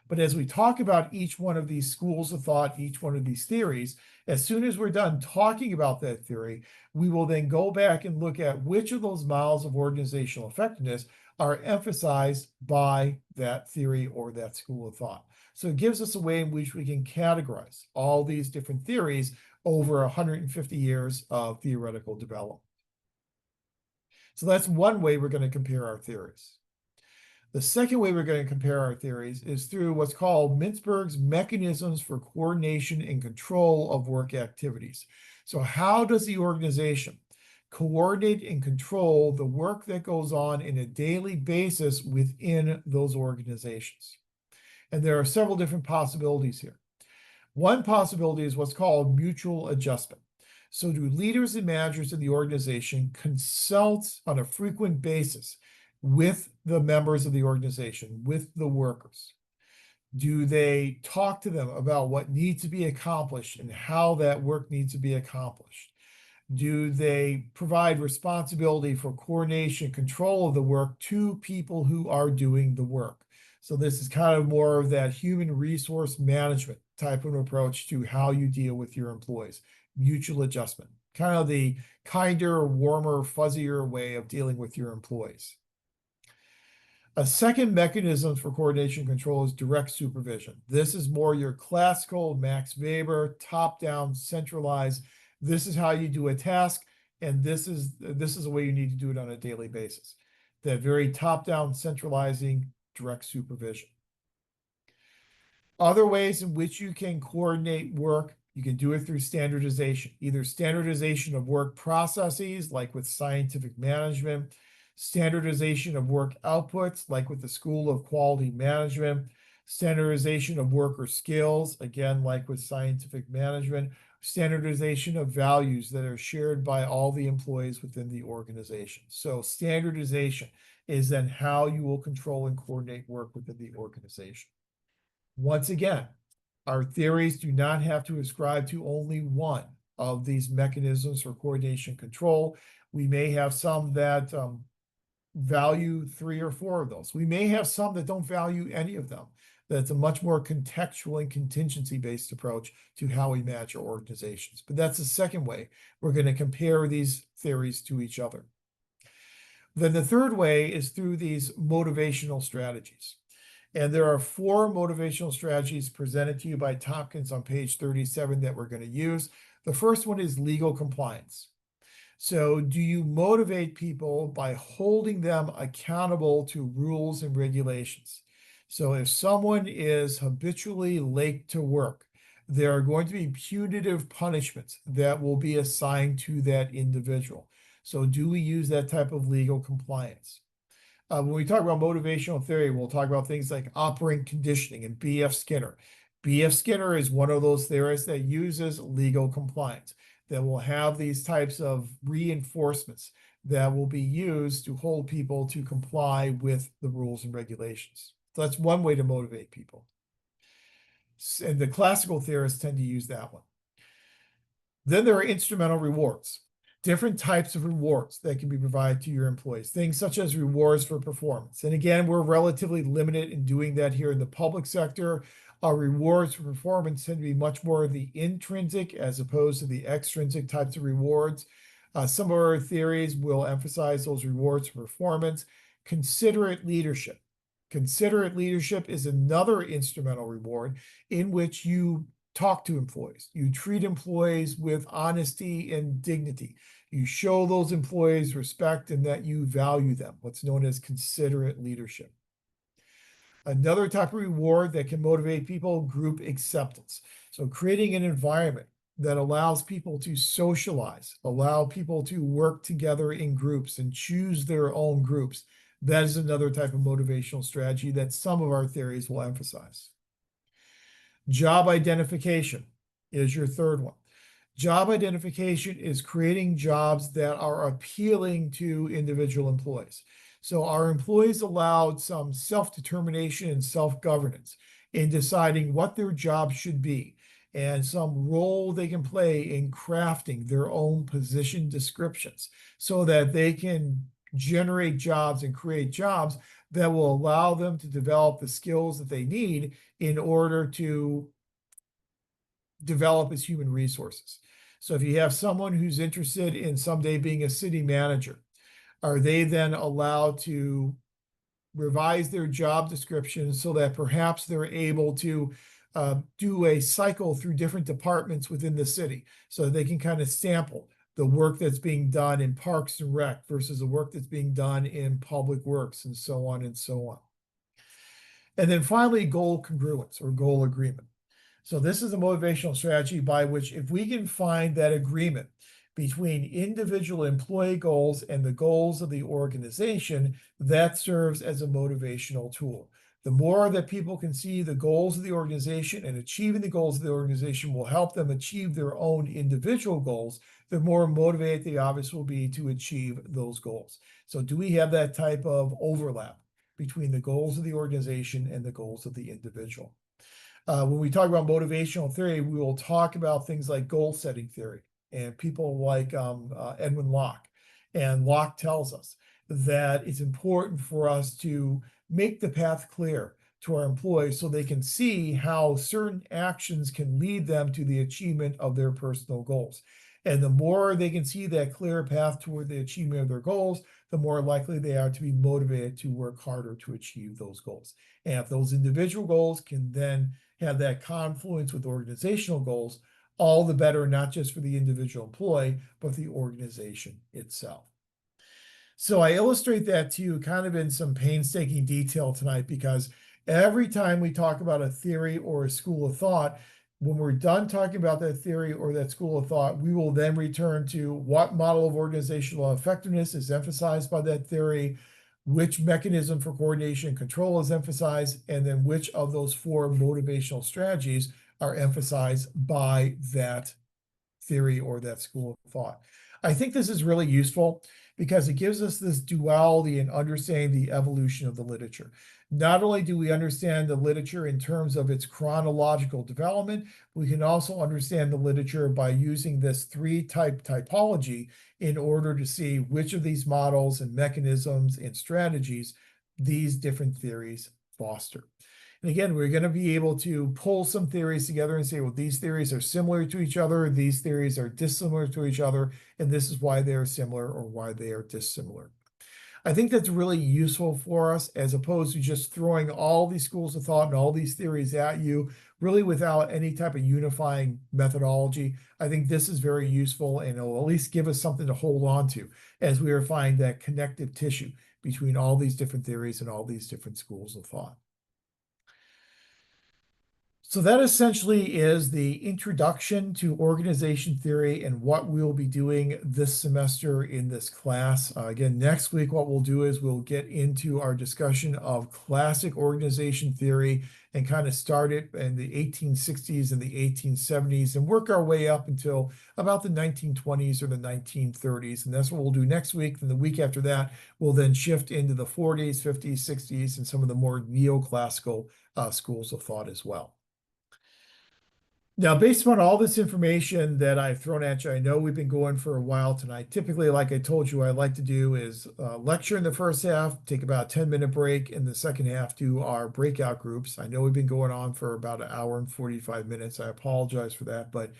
But as we talk about each one of these schools of thought, each one of these theories, as soon as we're done talking about that theory, we will then go back and look at which of those models of organizational effectiveness are emphasized by that theory or that school of thought. So it gives us a way in which we can categorize all these different theories over 150 years of theoretical development. So that's one way we're going to compare our theories. The second way we're going to compare our theories is through what's called Mintzberg's mechanisms for coordination and control of work activities. So how does the organization coordinate and control the work that goes on in a daily basis within those organizations? And there are several different possibilities here. One possibility is what's called mutual adjustment. So do leaders and managers in the organization consult on a frequent basis with the members of the organization, with the workers? Do they talk to them about what needs to be accomplished and how that work needs to be accomplished? Do they provide responsibility for coordination, control of the work to people who are doing the work? So this is kind of more of that human resource management type of approach to how you deal with your employees. Mutual adjustment, kind of the kinder, warmer, fuzzier way of dealing with your employees. A second mechanism for coordination control is direct supervision. This is more your classical Max Weber, top-down, centralized. This is how you do a task, and this is the way you need to do it on a daily basis. That very top-down, centralizing, direct supervision. Other ways in which you can coordinate work, you can do it through standardization, either standardization of work processes, like with scientific management, standardization of work outputs, like with the School of Quality Management, standardization of worker skills, again, like with scientific management, standardization of values that are shared by all the employees within the organization. So standardization is then how you will control and coordinate work within the organization. Once again, our theories do not have to ascribe to only one of these mechanisms for coordination control. We may have some that value 3 or 4 of those. We may have some that don't value any of them. That's a much more contextual and contingency-based approach to how we match our organizations. But that's the second way we're going to compare these theories to each other. Then the third way is through these motivational strategies. And there are 4 motivational strategies presented to you by Tompkins on page 37 that we're going to use. The first one is legal compliance. So do you motivate people by holding them accountable to rules and regulations? So if someone is habitually late to work, there are going to be punitive punishments that will be assigned to that individual. So do we use that type of legal compliance? When we talk about motivational theory, we'll talk about things like operant conditioning and B.F. Skinner. B.F. Skinner is one of those theorists that uses legal compliance, that will have these types of reinforcements that will be used to hold people to comply with the rules and regulations. So that's one way to motivate people. And the classical theorists tend to use that one. Then there are instrumental rewards, different types of rewards that can be provided to your employees, things such as rewards for performance. And again, we're relatively limited in doing that here in the public sector. Our rewards for performance tend to be much more of the intrinsic as opposed to the extrinsic types of rewards. Some of our theories will emphasize those rewards for performance. Considerate leadership. Considerate leadership is another instrumental reward in which you talk to employees. You treat employees with honesty and dignity. You show those employees respect and that you value them, what's known as considerate leadership. Another type of reward that can motivate people, group acceptance. So creating an environment that allows people to socialize, allow people to work together in groups and choose their own groups. That is another type of motivational strategy that some of our theories will emphasize. Job identification is your third one. Job identification is creating jobs that are appealing to individual employees. So our employees allowed some self-determination and self-governance in deciding what their job should be and some role they can play in crafting their own position descriptions so that they can generate jobs and create jobs that will allow them to develop the skills that they need in order to develop as human resources. So if you have someone who's interested in someday being a city manager, are they then allowed to revise their job description so that perhaps they're able to do a cycle through different departments within the city so that they can kind of sample the work that's being done in Parks and Rec versus the work that's being done in Public Works and so on and so on. And then finally, goal congruence or goal agreement. So this is a motivational strategy by which if we can find that agreement between individual employee goals and the goals of the organization, that serves as a motivational tool. The more that people can see the goals of the organization and achieving the goals of the organization will help them achieve their own individual goals, the more motivated they obviously will be to achieve those goals. So do we have that type of overlap between the goals of the organization and the goals of the individual? When we talk about motivational theory, we will talk about things like goal setting theory and people like Edwin Locke. And Locke tells us that it's important for us to make the path clear to our employees so they can see how certain actions can lead them to the achievement of their personal goals. And the more they can see that clear path toward the achievement of their goals, the more likely they are to be motivated to work harder to achieve those goals. And if those individual goals can then have that confluence with organizational goals, all the better, not just for the individual employee, but the organization itself. So I illustrate that to you kind of in some painstaking detail tonight because every time we talk about a theory or a school of thought, when we're done talking about that theory or that school of thought, we will then return to what model of organizational effectiveness is emphasized by that theory, which mechanism for coordination and control is emphasized, and then which of those four motivational strategies are emphasized by that theory or that school of thought. I think this is really useful because it gives us this duality in understanding the evolution of the literature. Not only do we understand the literature in terms of its chronological development, we can also understand the literature by using this three-type typology in order to see which of these models and mechanisms and strategies these different theories foster. And again, we're going to be able to pull some theories together and say, well, these theories are similar to each other, these theories are dissimilar to each other, and this is why they are similar or why they are dissimilar. I think that's really useful for us as opposed to just throwing all these schools of thought and all these theories at you, really without any type of unifying methodology. I think this is very useful and it'll at least give us something to hold on to as we are finding that connective tissue between all these different theories and all these different schools of thought. So that essentially is the introduction to organization theory and what we'll be doing this semester in this class. Again, next week, what we'll do is we'll get into our discussion of classic organization theory and kind of start it in the 1860s and the 1870s and work our way up until about the 1920s or the 1930s. And that's what we'll do next week. Then the week after that, we'll then shift into the 40s, 50s, 60s, and some of the more neoclassical schools of thought as well. Now, based on all this information that I've thrown at you, I know we've been going for a while tonight. Typically, like I told you, what I like to do is lecture in the first half, take about a 10-minute break, in the second half, do our breakout groups. I know we've been going on for about an hour and 45 minutes. I apologize for that, but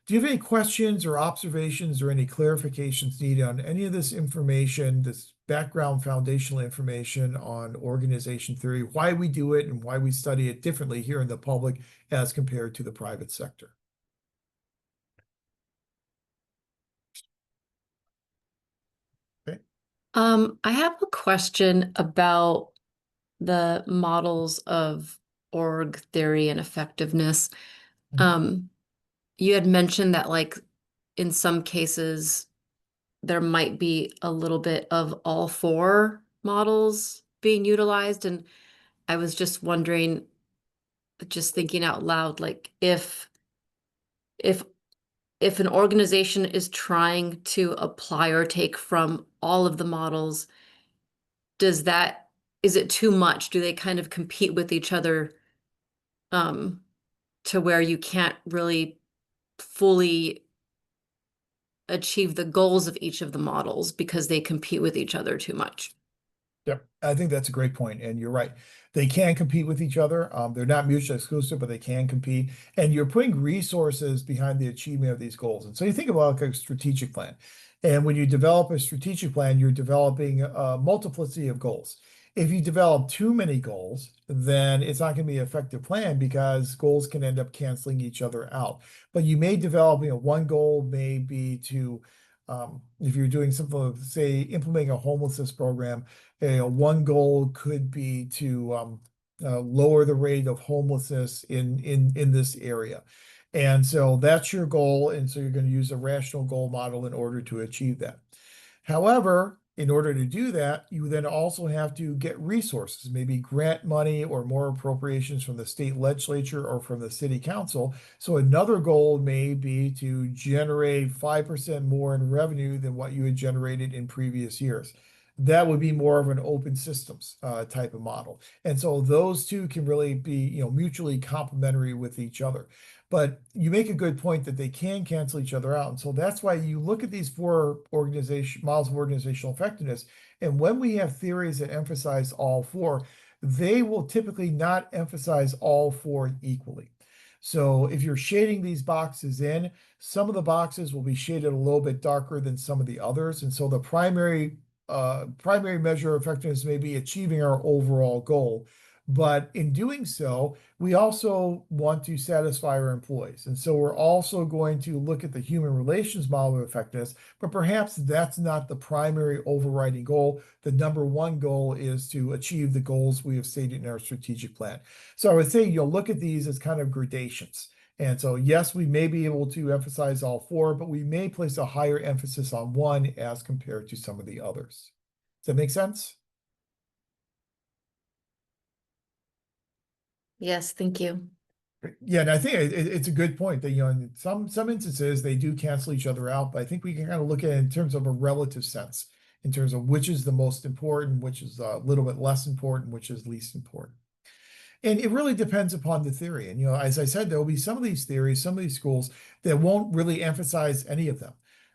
do you have any questions or observations or any clarifications needed on any of this information, this background foundational information on organization theory, why we do it and why we study it differently here in the public as compared to the private sector? Okay. I have a question about the models of org theory and effectiveness. You had mentioned that like in some cases there might be a little bit of all four models being utilized. And I was just wondering, just thinking out loud, like if if an organization is trying to apply or take from all of the models, is it too much? Do they kind of compete with each other um, to where you can't really fully achieve the goals of each of the models because they compete with each other too much? Yep, I think that's a great point, and you're right. They can compete with each other. They're not mutually exclusive, but they can compete. And you're putting resources behind the achievement of these goals. And so you think about like a strategic plan. And when you develop a strategic plan, you're developing a multiplicity of goals. If you develop too many goals, then it's not going to be an effective plan because goals can end up canceling each other out. But you may develop, one goal may be to, if you're doing something, say, implementing a homelessness program, one goal could be to lower the rate of homelessness in this area. And so that's your goal. And so you're going to use a rational goal model in order to achieve that. However, in order to do that, you then also have to get resources, maybe grant money or more appropriations from the state legislature or from the city council. So another goal may be to generate 5% more in revenue than what you had generated in previous years. That would be more of an open systems type of model. And so those two can really be, mutually complementary with each other. But you make a good point that they can cancel each other out. And so that's why you look at these four models of organizational effectiveness. And when we have theories that emphasize all four, they will typically not emphasize all four equally. So if you're shading these boxes in, some of the boxes will be shaded a little bit darker than some of the others. And so the primary measure of effectiveness may be achieving our overall goal. But in doing so, we also want to satisfy our employees. And so we're also going to look at the human relations model of effectiveness, but perhaps that's not the primary overriding goal. The number one goal is to achieve the goals we have stated in our strategic plan. So I would say you'll look at these as kind of gradations. And so, yes, we may be able to emphasize all four, but we may place a higher emphasis on one as compared to some of the others. Does that make sense? Yes, thank you. Yeah, and I think it's a good point that, in some instances they do cancel each other out, but I think we can kind of look at it in terms of a relative sense, in terms of which is the most important, which is a little bit less important, which is least important. And it really depends upon the theory. And, as I said, there will be some of these theories, some of these schools that won't really emphasize any of them,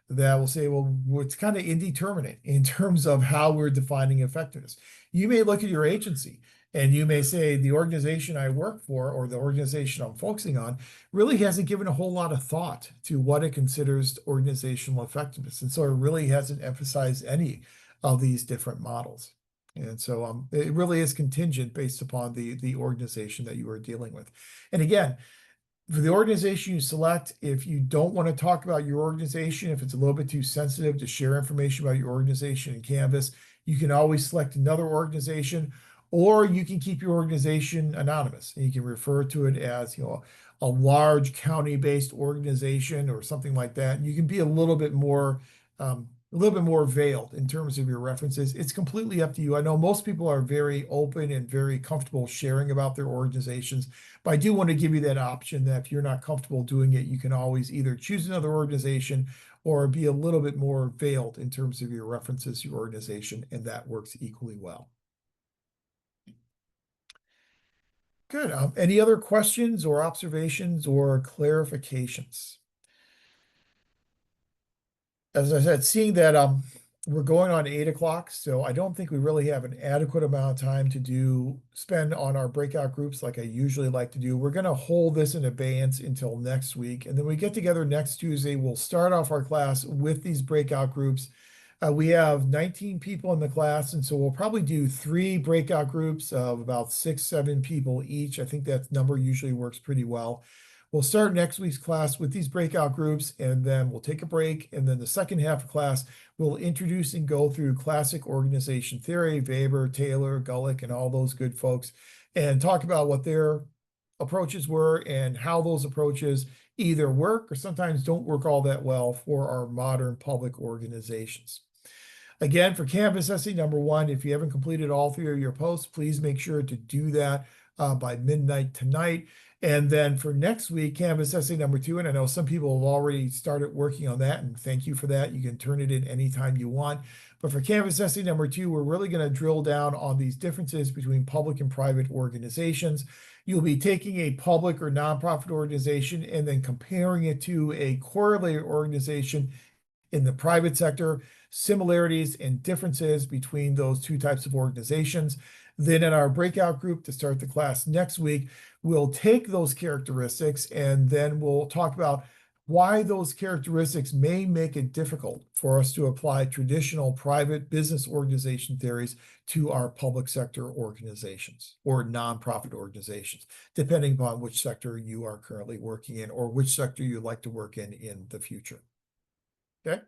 that will say, well, it's kind of indeterminate in terms of how we're defining effectiveness. You may look at your agency and you may say the organization I work for or the organization I'm focusing on really hasn't given a whole lot of thought to what it considers organizational effectiveness. And so it really hasn't emphasized any of these different models. And so it really is contingent based upon the organization that you are dealing with. And again, for the organization you select, if you don't want to talk about your organization, if it's a little bit too sensitive to share information about your organization in Canvas, you can always select another organization. or you can keep your organization anonymous and you can refer to it as, a large county-based organization or something like that. And you can be a little bit more veiled in terms of your references. It's completely up to you. I know most people are very open and very comfortable sharing about their organizations, but I do want to give you that option that if you're not comfortable doing it, you can always either choose another organization or be a little bit more veiled in terms of your references, your organization, and that works equally well. Good. Any other questions or observations or clarifications? As I said, seeing that we're going on 8 o'clock, so I don't think we really have an adequate amount of time to spend on our breakout groups like I usually like to do. We're going to hold this in abeyance until next week, and then we get together next Tuesday. We'll start off our class with these breakout groups. We have 19 people in the class, and so we'll probably do 3 breakout groups of about 6, 7 people each. I think that number usually works pretty well. We'll start next week's class with these breakout groups, and then we'll take a break. And then the second half of class, we'll introduce and go through classic organization theory, Weber, Taylor, Gulick, and all those good folks, and talk about what their approaches were and how those approaches either work or sometimes don't work all that well for our modern public organizations. Again, for Canvas essay number 1, if you haven't completed all 3 of your posts, please make sure to do that by midnight tonight. And then for next week, Canvas essay number 2, and I know some people have already started working on that, and thank you for that. You can turn it in anytime you want. But for Canvas essay number 2, we're really going to drill down on these differences between public and private organizations. You'll be taking a public or nonprofit organization and then comparing it to a correlated organization in the private sector, similarities and differences between those 2 types of organizations. Then in our breakout group to start the class next week, we'll take those characteristics and then we'll talk about why those characteristics may make it difficult for us to apply traditional private business organization theories to our public sector organizations or nonprofit organizations, depending upon which sector you are currently working in or which sector you'd like to work in the future. Okay.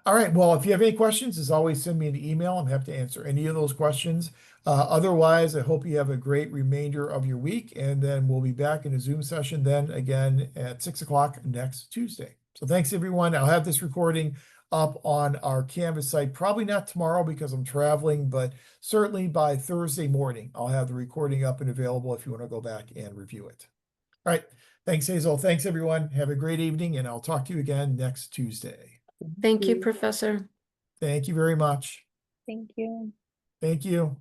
All right. Well, if you have any questions, as always, send me an email. I'm happy to answer any of those questions. Otherwise, I hope you have a great remainder of your week, and then we'll be back in a Zoom session then again at 6 o'clock next Tuesday. So thanks, everyone. I'll have this recording up on our Canvas site, probably not tomorrow because I'm traveling, but certainly by Thursday morning, I'll have the recording up and available if you want to go back and review it. All right. Thanks, Hazel. Thanks, everyone. Have a great evening, and I'll talk to you again next Tuesday. Thank you, Professor. Thank you very much. Thank you. Thank you.